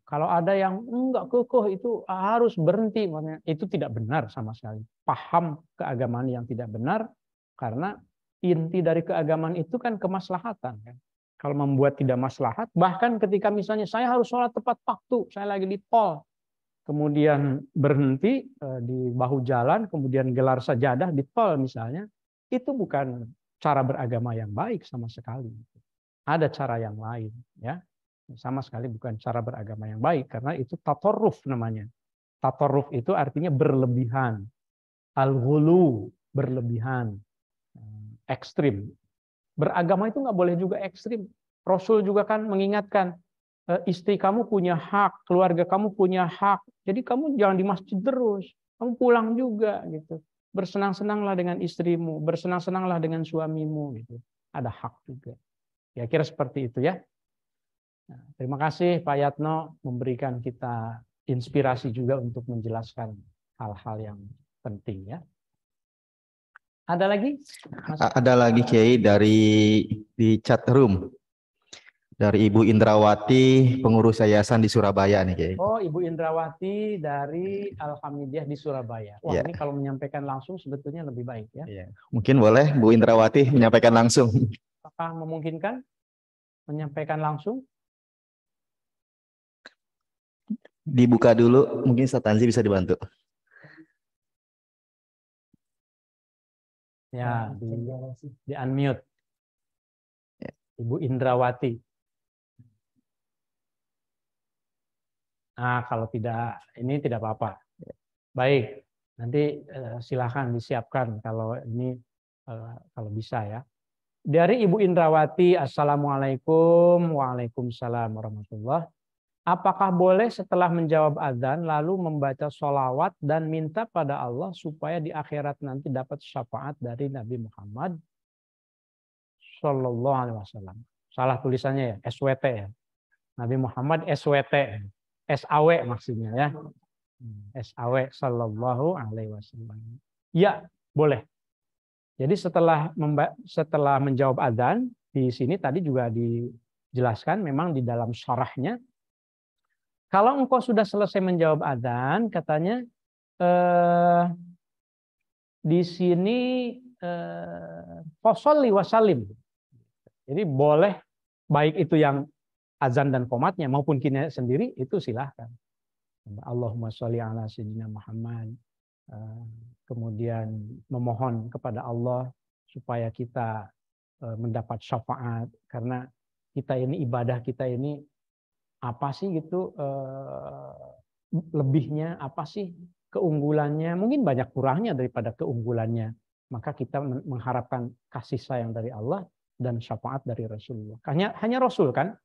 Kalau ada yang enggak kekeh itu harus berhenti, itu tidak benar sama sekali. Paham keagamaan yang tidak benar karena inti dari keagamaan itu kan kemaslahatan kan. Kalau membuat tidak maslahat, bahkan ketika misalnya saya harus sholat tepat waktu, saya lagi di tol, kemudian berhenti di bahu jalan, kemudian gelar sajadah di tol misalnya, itu bukan cara beragama yang baik sama sekali. Ada cara yang lain, ya, sama sekali bukan cara beragama yang baik, karena itu tatorruf namanya. Tatorruf itu artinya berlebihan, al-ghulu, berlebihan, ekstrim. Beragama itu nggak boleh juga ekstrim. Rasul juga kan mengingatkan, istri kamu punya hak, keluarga kamu punya hak. Jadi kamu jangan di masjid terus, kamu pulang juga gitu. Bersenang-senanglah dengan istrimu, bersenang-senanglah dengan suamimu gitu. Ada hak juga. Ya kira seperti itu ya. Nah, terima kasih Pak Yatno memberikan kita inspirasi juga untuk menjelaskan hal-hal yang penting ya. Ada lagi? Ada lagi Kiai di chat room. Dari Ibu Indrawati, pengurus yayasan di Surabaya nih Kiai. Oh, Ibu Indrawati dari Alhamdulillah di Surabaya. Wah, ini kalau menyampaikan langsung sebetulnya lebih baik ya. Mungkin boleh Bu Indrawati menyampaikan langsung. Apakah memungkinkan menyampaikan langsung? Dibuka dulu, mungkin Ustaz Tanzi bisa dibantu. Ya, di unmute. Ibu Indrawati. Nah, kalau tidak, ini tidak apa-apa. Baik, nanti silakan disiapkan kalau ini kalau bisa ya. Dari Ibu Indrawati, Assalamualaikum. Waalaikumsalam warahmatullahi. Apakah boleh setelah menjawab azan lalu membaca sholawat dan minta pada Allah supaya di akhirat nanti dapat syafaat dari Nabi Muhammad Sallallahu Alaihi Wasallam? Salah tulisannya ya, SWT ya. Nabi Muhammad SWT, SAW maksudnya ya. SAW Sallallahu Alaihi Wasallam. Ya, boleh. Jadi setelah menjawab azan, di sini tadi juga dijelaskan memang di dalam syarahnya, kalau engkau sudah selesai menjawab azan, katanya di sini fasholli wasallim. Jadi boleh baik itu yang azan dan qomatnya maupun kita sendiri itu silahkan. Allahumma sholli ala sayyidina Muhammad. Kemudian memohon kepada Allah supaya kita mendapat syafaat, karena kita ini ibadah kita ini apa sih gitu lebihnya, apa sih keunggulannya, mungkin banyak kurangnya daripada keunggulannya, maka kita mengharapkan kasih sayang dari Allah dan syafaat dari Rasulullah. Hanya Rasul kan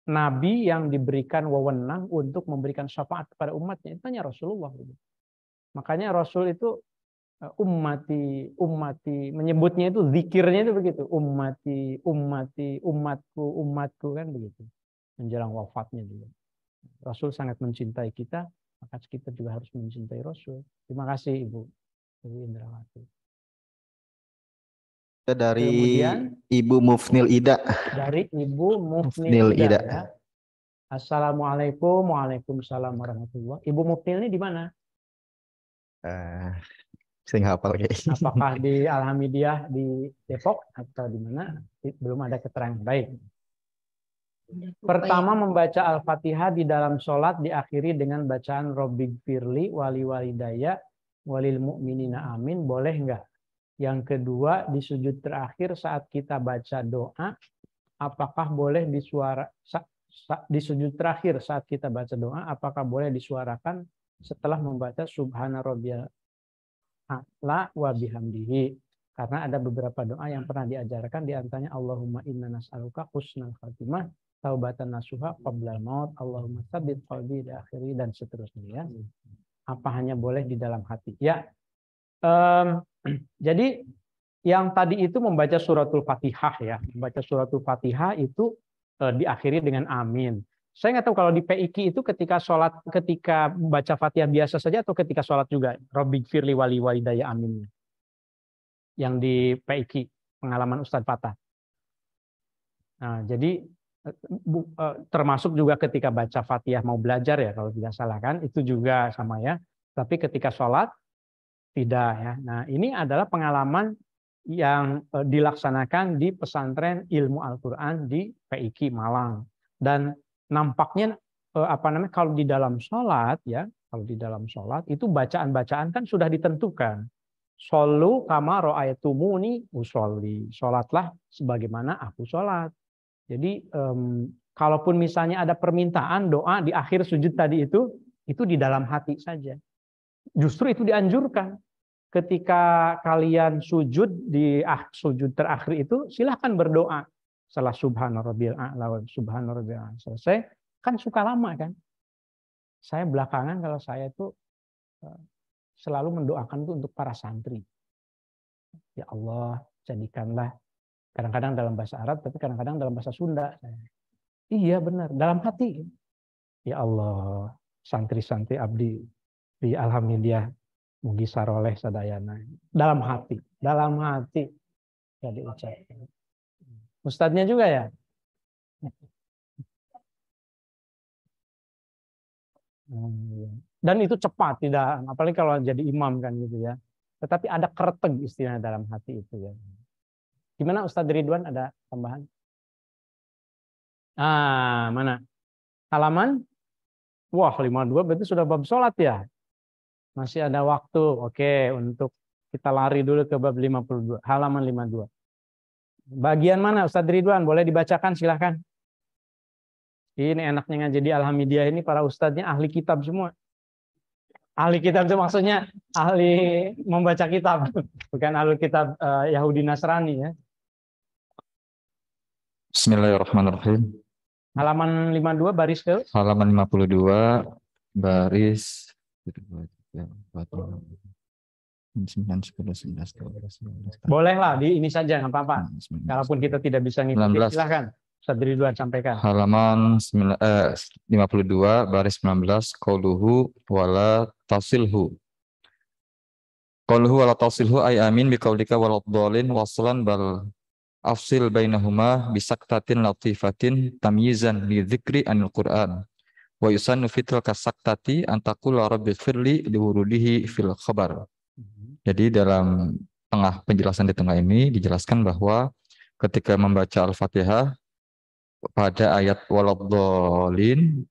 Nabi yang diberikan wewenang untuk memberikan syafaat kepada umatnya, itu hanya Rasulullah. Makanya Rasul itu ummati menyebutnya itu, zikirnya itu begitu, ummati umatku kan begitu menjelang wafatnya juga. Rasul sangat mencintai kita, maka kita juga harus mencintai Rasul. Terima kasih Ibu Indrawati. Dari Kemudian, Ibu Mufnil Ida. Dari Ibu Mufnil Ida. Ya. Assalamualaikum. Waalaikumsalam warahmatullahi. Ibu Mufnil ini di mana? Saya nggak hafal kayaknya. Apakah di Alhamidiyah di Depok atau di mana? Belum ada keterangan. Baik. Pertama, membaca Al-Fatihah di dalam sholat diakhiri dengan bacaan Robbighfirli wali walidayya walil mu'minina amin. Boleh enggak? Yang kedua, di sujud terakhir saat kita baca doa, apakah boleh di sujud terakhir saat kita baca doa, apakah boleh disuarakan setelah membaca Subhana Rabbiyal A'la wa bihamdihi? Karena ada beberapa doa yang pernah diajarkan, di antaranya Allahumma inna nas'aluka husnal khatimah, taubatan nasuha qabla maut, Allahumma tsabbit qalbi ila akhiri, dan seterusnya ya. Apa hanya boleh di dalam hati? Ya. Jadi yang tadi itu membaca suratul Fatihah ya. Membaca suratul Fatihah itu diakhiri dengan amin. Saya nggak tahu kalau di PIQ itu ketika sholat, ketika baca Fatihah biasa saja atau ketika sholat juga. Robbighfirli wali walidayya amin. Yang di PIQ, pengalaman Ustadz Fatah. Nah, jadi termasuk juga ketika baca Fatihah mau belajar ya, kalau tidak salah kan, itu juga sama ya. Tapi ketika sholat tidak ya. Nah, ini adalah pengalaman yang dilaksanakan di pesantren ilmu Al-Quran di PIQ Malang. Dan nampaknya kalau di dalam sholat ya, kalau di dalam sholat itu bacaan-bacaan kan sudah ditentukan. Shollu kama ra'aitumuni usolli. Sholatlah sebagaimana aku sholat. Jadi kalaupun misalnya ada permintaan doa di akhir sujud tadi itu di dalam hati saja. Justru itu dianjurkan. Ketika kalian sujud di sujud terakhir itu, silahkan berdoa. Setelah Subhana Rabbiyal A'la, Subhana Rabbiyal A'la selesai, kan suka lama kan. Saya belakangan kalau saya itu selalu mendoakan itu untuk para santri. Ya Allah, jadikanlah, kadang-kadang dalam bahasa Arab, tapi kadang-kadang dalam bahasa Sunda. Iya benar, dalam hati. Ya Allah, santri-santri abdi di Alhamdulillah, mugi saroleh sadayana. Dalam hati ya diucapkan. Ustadznya juga ya. Dan itu cepat, tidak, apalagi kalau jadi imam kan gitu ya. Tetapi ada kereteg istilahnya dalam hati itu ya. Gimana Ustadz Ridwan, ada tambahan? Mana? Halaman? Wah, 52 berarti sudah bab sholat ya. Masih ada waktu. Oke, untuk kita lari dulu ke bab 52, halaman 52. Bagian mana Ustadz Ridwan? Boleh dibacakan, silahkan. Ini enaknya ngaji di Alhamidiyah ini para ustadznya ahli kitab semua. Ahli kitab itu maksudnya ahli membaca kitab, bukan ahli kitab Yahudi Nasrani ya. Bismillahirrahmanirrahim. Halaman 52 baris ke Halaman 52 baris 9, 10, 11, 12, 13. bolehlah di ini saja nggak apa-apa. Kalaupun kita tidak bisa ngikuti 19. silahkan. Ustaz Ridwan sampaikan. Halaman 52 baris 19 qauluhu wala tasilhu. Qauluhu wala tasilhu ay amin biqaulika wal dhalin waslan bal afsil bainahuma bisaktatin latifatin tamyizan li dzikri anil Qur'an wa yusannu fitil kasaktati antaqula rabbighfirli liwurudihi fil khabar. Jadi dalam tengah penjelasan di tengah ini dijelaskan bahwa ketika membaca Al-Fatihah pada ayat waladhdallin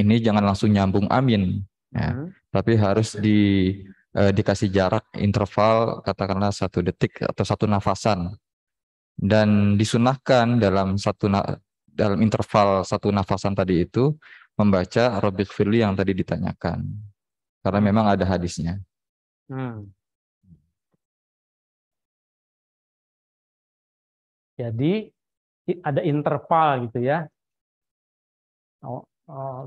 ini jangan langsung nyambung amin ya, tapi harus dikasih jarak interval katakanlah 1 detik atau 1 nafasan. Dan disunahkan dalam interval 1 nafasan tadi itu membaca Rabbighfirli yang tadi ditanyakan. Karena memang ada hadisnya. Jadi ada interval gitu ya.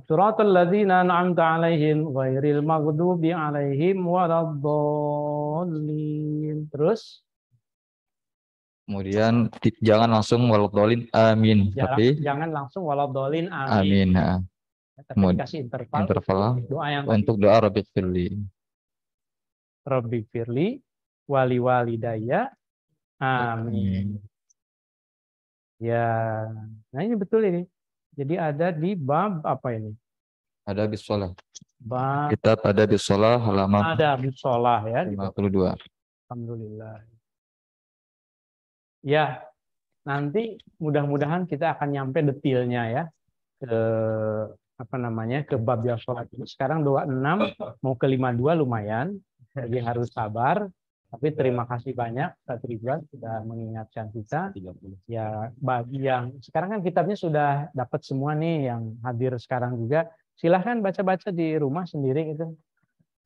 Suratul ladzina an'amta 'alaihim ghairil maghdubi 'alaihim waladdallin. Terus kemudian jangan langsung waladhdallin amin, tapi jangan langsung waladhdallin amin. Nah. Tapi kasih interval doa yang untuk doa Rabbighfirli. Rabbighfirli wali walidayya amin. Ya, nah ini betul ini. Jadi ada di bab apa ini? Ada bisolah. Bab Kitab ada bisolah halaman ada bisolah ya. 52. Alhamdulillah. Ya, nanti mudah-mudahan kita akan nyampe detailnya ya ke apa namanya ke bab bisolah. Sekarang 26 mau ke 52 lumayan. Jadi harus sabar. Tapi terima kasih banyak Ustaz Ridwan sudah mengingatkan kita. Ya bagi yang sekarang kan kitabnya sudah dapat semua nih yang hadir sekarang juga. Silahkan baca-baca di rumah sendiri gitu.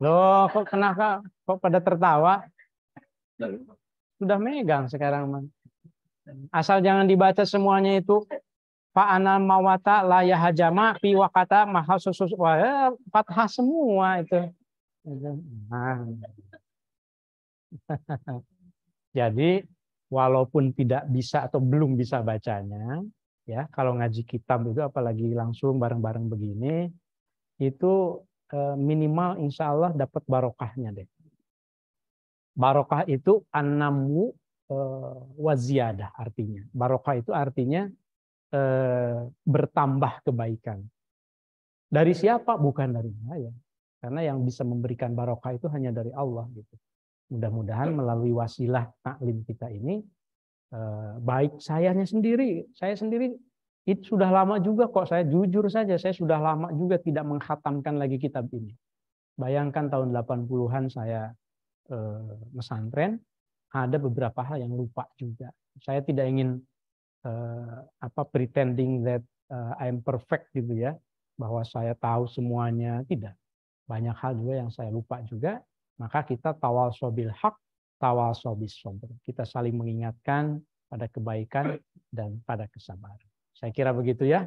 Loh kok kenapa kok pada tertawa? Sudah megang sekarang man. Asal jangan dibaca semuanya itu fa'anal mawata la yahajama fi waqata mahal susus wah fathah semua itu. Nah. Jadi walaupun tidak bisa atau belum bisa bacanya, ya kalau ngaji kitab itu apalagi langsung bareng-bareng begini, itu minimal insya Allah dapat barokahnya deh. Barokah itu an-namu waziyadah artinya. Barokah itu artinya bertambah kebaikan. Dari siapa? Bukan dari saya. Karena yang bisa memberikan barokah itu hanya dari Allah gitu. Mudah-mudahan melalui wasilah taklim kita ini, baik saya sendiri itu sudah lama juga kok, saya jujur saja, saya sudah lama juga tidak menghatamkan lagi kitab ini. Bayangkan tahun 80-an saya mesantren, ada beberapa hal yang lupa juga. Saya tidak ingin pretending that I'm perfect gitu ya, bahwa saya tahu semuanya, tidak. Banyak hal juga yang saya lupa juga. Maka kita tawasau bil haq, tawasau bis sabr. Kita saling mengingatkan pada kebaikan dan pada kesabaran. Saya kira begitu ya.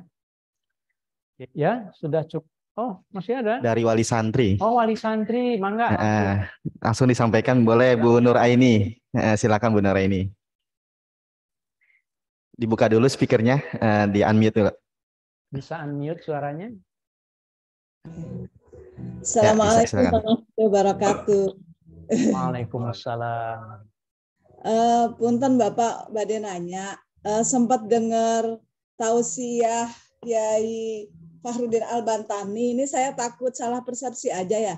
Ya, sudah cukup. Oh, masih ada? Dari wali santri. Oh, wali santri, mangga. Langsung disampaikan boleh Bu Nur Aini. Silakan Bu Nur Aini. Dibuka dulu speakernya, di unmute dulu. Bisa unmute suaranya? Assalamualaikum warahmatullahi wabarakatuh. Waalaikumsalam. Punten Bapak Bade nanya, sempat dengar tausiah Kiai Fahrudin Al-Bantani, ini saya takut salah persepsi aja ya.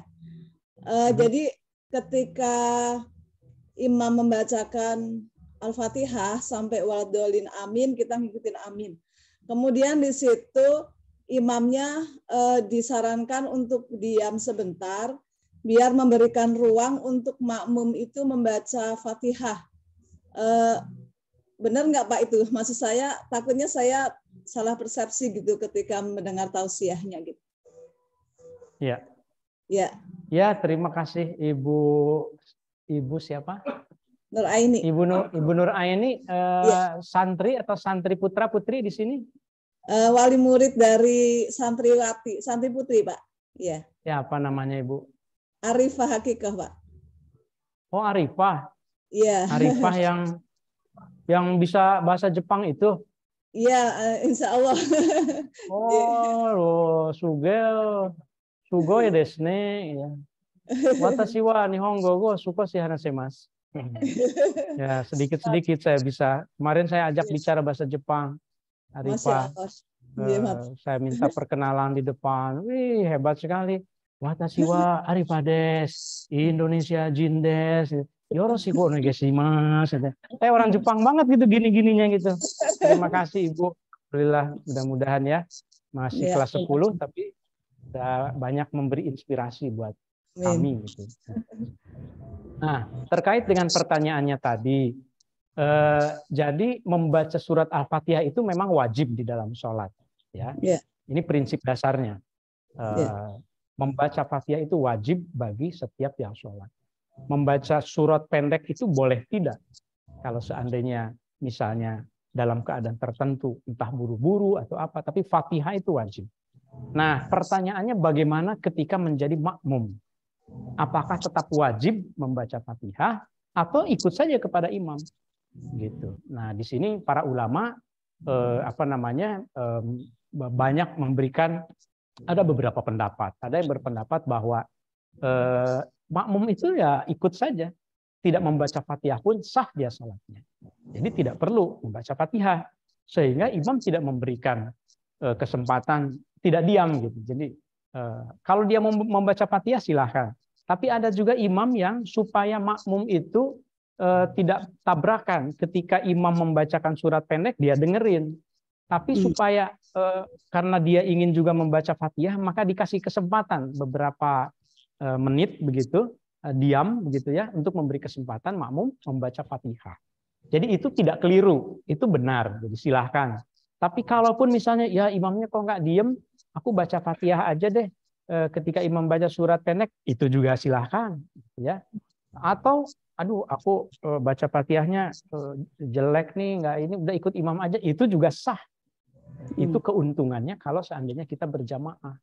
Jadi ketika imam membacakan Al-Fatihah sampai waladhdallin amin, kita ngikutin amin. Kemudian di situ imamnya disarankan untuk diam sebentar biar memberikan ruang untuk makmum itu membaca Fatihah. Benar nggak Pak itu? Maksud saya takutnya saya salah persepsi gitu ketika mendengar tausiahnya gitu. Iya. Ya. Ya, terima kasih Ibu siapa? Nur Aini. Ibu Nur Aini, Iya. santri atau santri putra putri di sini? Wali murid dari santriwati, santri putri, Pak. Iya. Ya, apa namanya Ibu? Arifah Hakikah, Pak. Oh, Arifah. Iya. Arifah yang bisa bahasa Jepang itu. Iya, insya Allah. Oh, sugoi desu ne. Ya. Watashi wa nihongo go sukoshi hanasemasu. Ya, sedikit-sedikit saya bisa. Kemarin saya ajak bicara bahasa Jepang. Arifah. Saya minta perkenalan di depan. Wih, hebat sekali. Watashi wa Arifah desu. Indonesia Jin desu. Yoroshiku onegaishimasu. Kayak orang Jepang banget gitu gini-gininya gitu. Terima kasih Ibu. Alhamdulillah, mudah-mudahan ya. Masih kelas 10 tapi sudah banyak memberi inspirasi buat kami gitu. Nah, terkait dengan pertanyaannya tadi, jadi membaca surat Al-Fatihah itu memang wajib di dalam sholat, ya. Ini prinsip dasarnya. Membaca Fatihah itu wajib bagi setiap yang sholat. Membaca surat pendek itu boleh tidak, kalau seandainya misalnya dalam keadaan tertentu, entah buru-buru atau apa, tapi Fatihah itu wajib. Nah, pertanyaannya bagaimana ketika menjadi makmum? Apakah tetap wajib membaca Fatihah atau ikut saja kepada imam? Gitu. Nah, di sini para ulama banyak memberikan, ada beberapa pendapat. Ada yang berpendapat bahwa makmum itu ya ikut saja, tidak membaca Fatihah pun sah dia salatnya. Jadi tidak perlu membaca Fatihah, sehingga imam tidak memberikan kesempatan, tidak diam gitu. Jadi kalau dia membaca Fatihah silahkan. Tapi ada juga imam yang supaya makmum itu tidak tabrakan. Ketika imam membacakan surat pendek, dia dengerin. Tapi supaya karena dia ingin juga membaca Fatihah, maka dikasih kesempatan beberapa menit begitu, diam begitu ya, untuk memberi kesempatan makmum membaca Fatihah. Jadi itu tidak keliru, itu benar. Jadi silahkan. Tapi kalaupun misalnya ya imamnya kok nggak diem, aku baca Fatihah aja deh. Ketika imam baca surat pendek, itu juga silahkan, ya. Atau, aduh, aku baca Fatihahnya jelek nih, nggak ini, udah ikut imam aja, itu juga sah. Itu keuntungannya kalau seandainya kita berjamaah.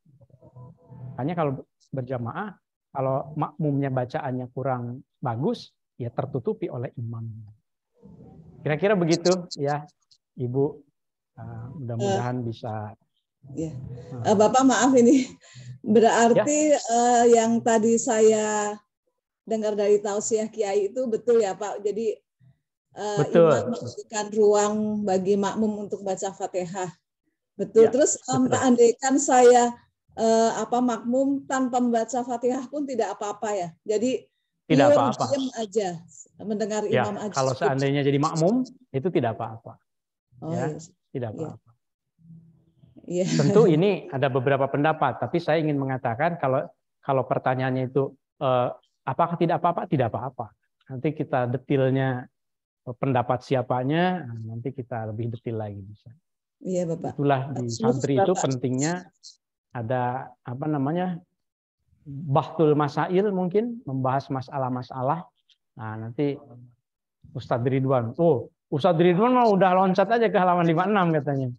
Hanya kalau berjamaah, kalau makmumnya bacaannya kurang bagus, ya tertutupi oleh imam. Kira-kira begitu, ya, Ibu. Mudah-mudahan bisa. Ya. Bapak maaf ini berarti yang tadi saya dengar dari tausiah Kiai itu betul ya Pak. Jadi imam memberikan ruang bagi makmum untuk baca Fatihah. Betul. Ya, terus andaikan saya makmum tanpa membaca Fatihah pun tidak apa-apa ya. Jadi tidak apa-apa. Diam aja mendengar imam aja. Kalau seandainya jadi makmum itu tidak apa-apa. Oh, ya, yes. Tidak apa-apa. Yeah. Tentu ini ada beberapa pendapat, tapi saya ingin mengatakan kalau pertanyaannya itu apakah tidak apa-apa? Tidak apa-apa. Nanti kita detailnya pendapat siapanya, nanti kita lebih detail lagi bisa. Iya, Bapak. Itulah di santri itu pentingnya ada bahtul masail, mungkin membahas masalah-masalah. Nah, nanti Ustadz Ridwan, Ustadz Ridwan mau udah loncat aja ke halaman 56 katanya.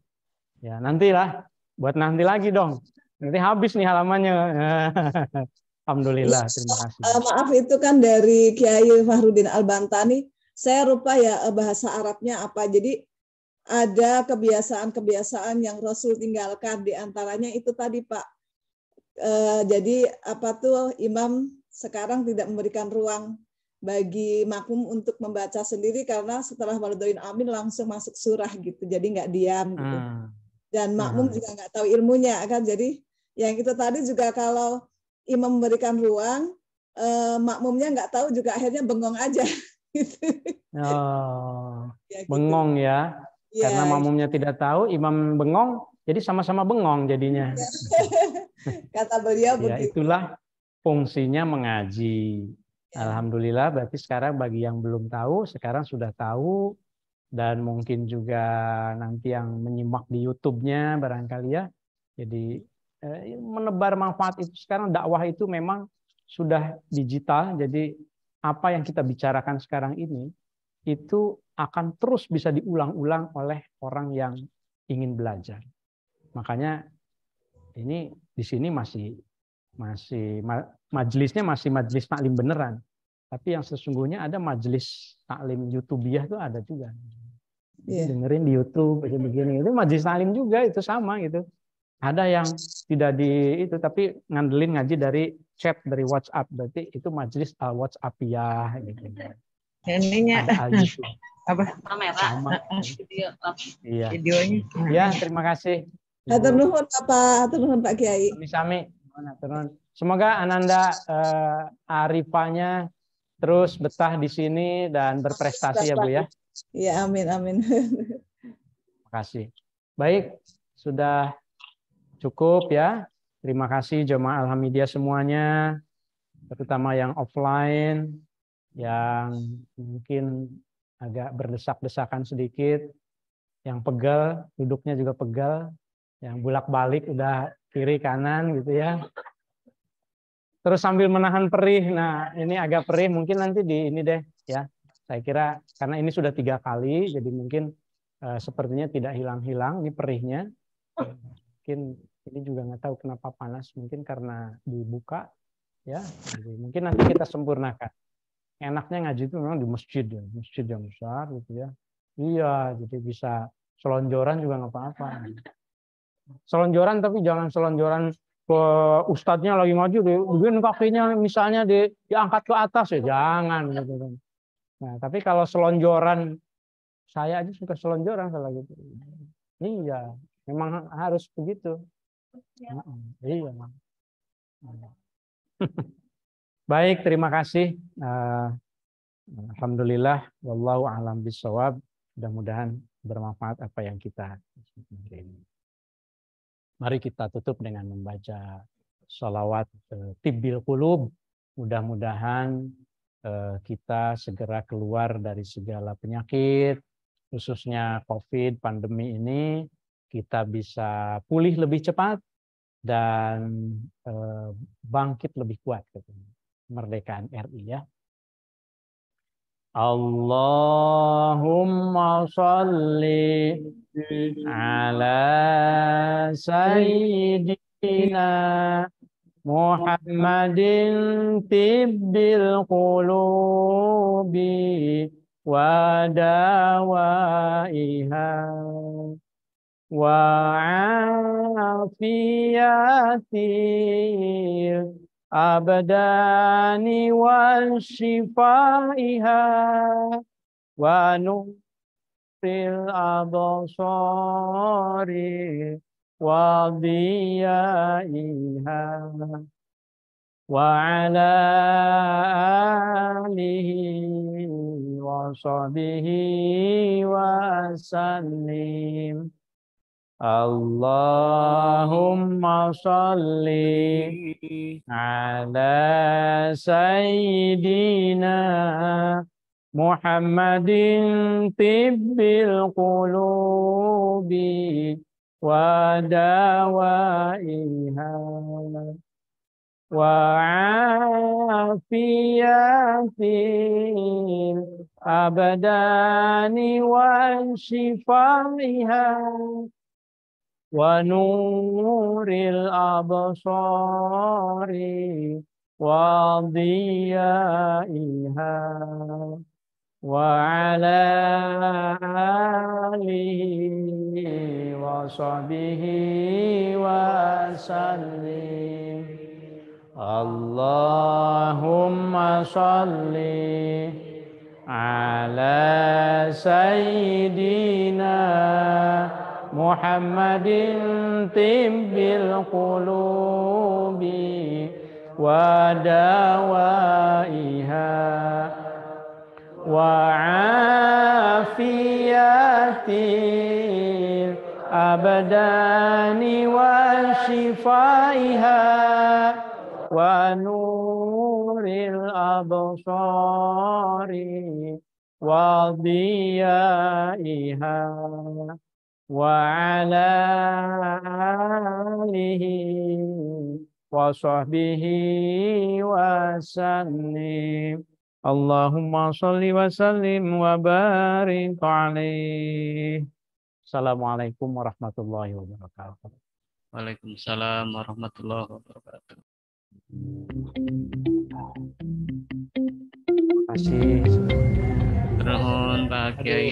Ya, nantilah, buat nanti lagi dong. Nanti habis nih halamannya. Alhamdulillah, terima kasih. Maaf, itu kan dari Kiai Fahrudin Al-Bantani. Saya lupa ya bahasa Arabnya apa. Jadi ada kebiasaan-kebiasaan yang Rasul tinggalkan, di antaranya itu tadi Pak. Jadi imam sekarang tidak memberikan ruang bagi makmum untuk membaca sendiri karena setelah waladhdallin amin langsung masuk surah gitu. Jadi nggak diam gitu. Dan makmum juga nggak tahu ilmunya kan. Jadi yang itu tadi juga kalau imam memberikan ruang, makmumnya nggak tahu juga akhirnya bengong aja. Gitu. Ya, gitu. Bengong ya. Karena makmumnya tidak tahu, imam bengong, jadi sama-sama bengong jadinya. Kata beliau begitu. Itulah fungsinya mengaji. Alhamdulillah, berarti sekarang bagi yang belum tahu, sekarang sudah tahu. Dan mungkin juga nanti yang menyimak di YouTube-nya barangkali ya. Jadi menebar manfaat itu sekarang dakwah itu memang sudah digital, jadi apa yang kita bicarakan sekarang ini itu akan terus bisa diulang-ulang oleh orang yang ingin belajar. Makanya ini di sini masih majelisnya masih majelis taklim beneran. Tapi yang sesungguhnya ada majelis taklim YouTubiah itu ada juga. Dengerin di YouTube begini. Itu majelis taklim juga, itu sama gitu. Ada yang tidak di itu tapi ngandelin ngaji dari chat, dari WhatsApp, berarti itu majelis WhatsAppiah gitu. Ininya Ada YouTube. apa? Sama. Iya. Videonya. Ya, terima kasih. Hatur nuhun Pak Kiai. Sami. Semoga Ananda Arifanya terus betah di sini dan berprestasi ya Bu ya. Iya, amin. Terima kasih. Baik, sudah cukup ya. Terima kasih jemaah Alhamidiyah semuanya, terutama yang offline, yang mungkin agak berdesak-desakan sedikit, yang pegal, duduknya juga pegal, yang bolak-balik udah kiri kanan gitu ya. Terus sambil menahan perih, nah ini agak perih, mungkin nanti di ini deh ya. Saya kira karena ini sudah 3 kali, jadi mungkin sepertinya tidak hilang-hilang ini perihnya. Mungkin ini juga nggak tahu kenapa panas, mungkin karena dibuka ya. Jadi mungkin nanti kita sempurnakan. Enaknya ngaji itu memang di masjid ya, masjid yang besar gitu ya. Iya, jadi bisa selonjoran juga nggak apa-apa. Selonjoran tapi jangan selonjoran ke ustadznya lagi ngaji, begini kakinya misalnya diangkat ke atas ya, jangan gitu kan. Nah, tapi kalau selonjoran, saya aja suka selonjoran kalau gitu. Iya, memang harus begitu. Iya. Baik, terima kasih. Alhamdulillah, wallahu a'lam bishawab. Mudah-mudahan bermanfaat apa yang kita. Mari kita tutup dengan membaca sholawat tibbil qulub. Mudah-mudahan kita segera keluar dari segala penyakit, khususnya COVID, pandemi ini, kita bisa pulih lebih cepat dan bangkit lebih kuat. Kemerdekaan RI ya. Allahumma sholli ala sayyidina Muhammadin tibbil qulubi wa dawaiha wa afiyatil abdani wa shifaiha wa nuril absari wa diyaiha wa ala alihi wa sahbihi wa sallim. Allahumma sholli ala sayyidina Muhammadin tibbil qulubi wa dawaiha wa afiyatil abdani wa shifaiha wa nuril absari wa diyaiha wa ala alihi wa sahbihi wa sallim. Allahumma sholli ala sayyidina Muhammadin tibbil qulubi wa dawaiha wa afiyatil abdani wa shifaiha wa nuril absari wa diyaiha wa ala alihi wa sahbihi wa sallim. Allahumma sholli wa sallim wa barik alaihi. Assalamualaikum warahmatullahi wabarakatuh. Waalaikumsalam warahmatullahi wabarakatuh. Terima kasih. Nuhun Pak Kiai.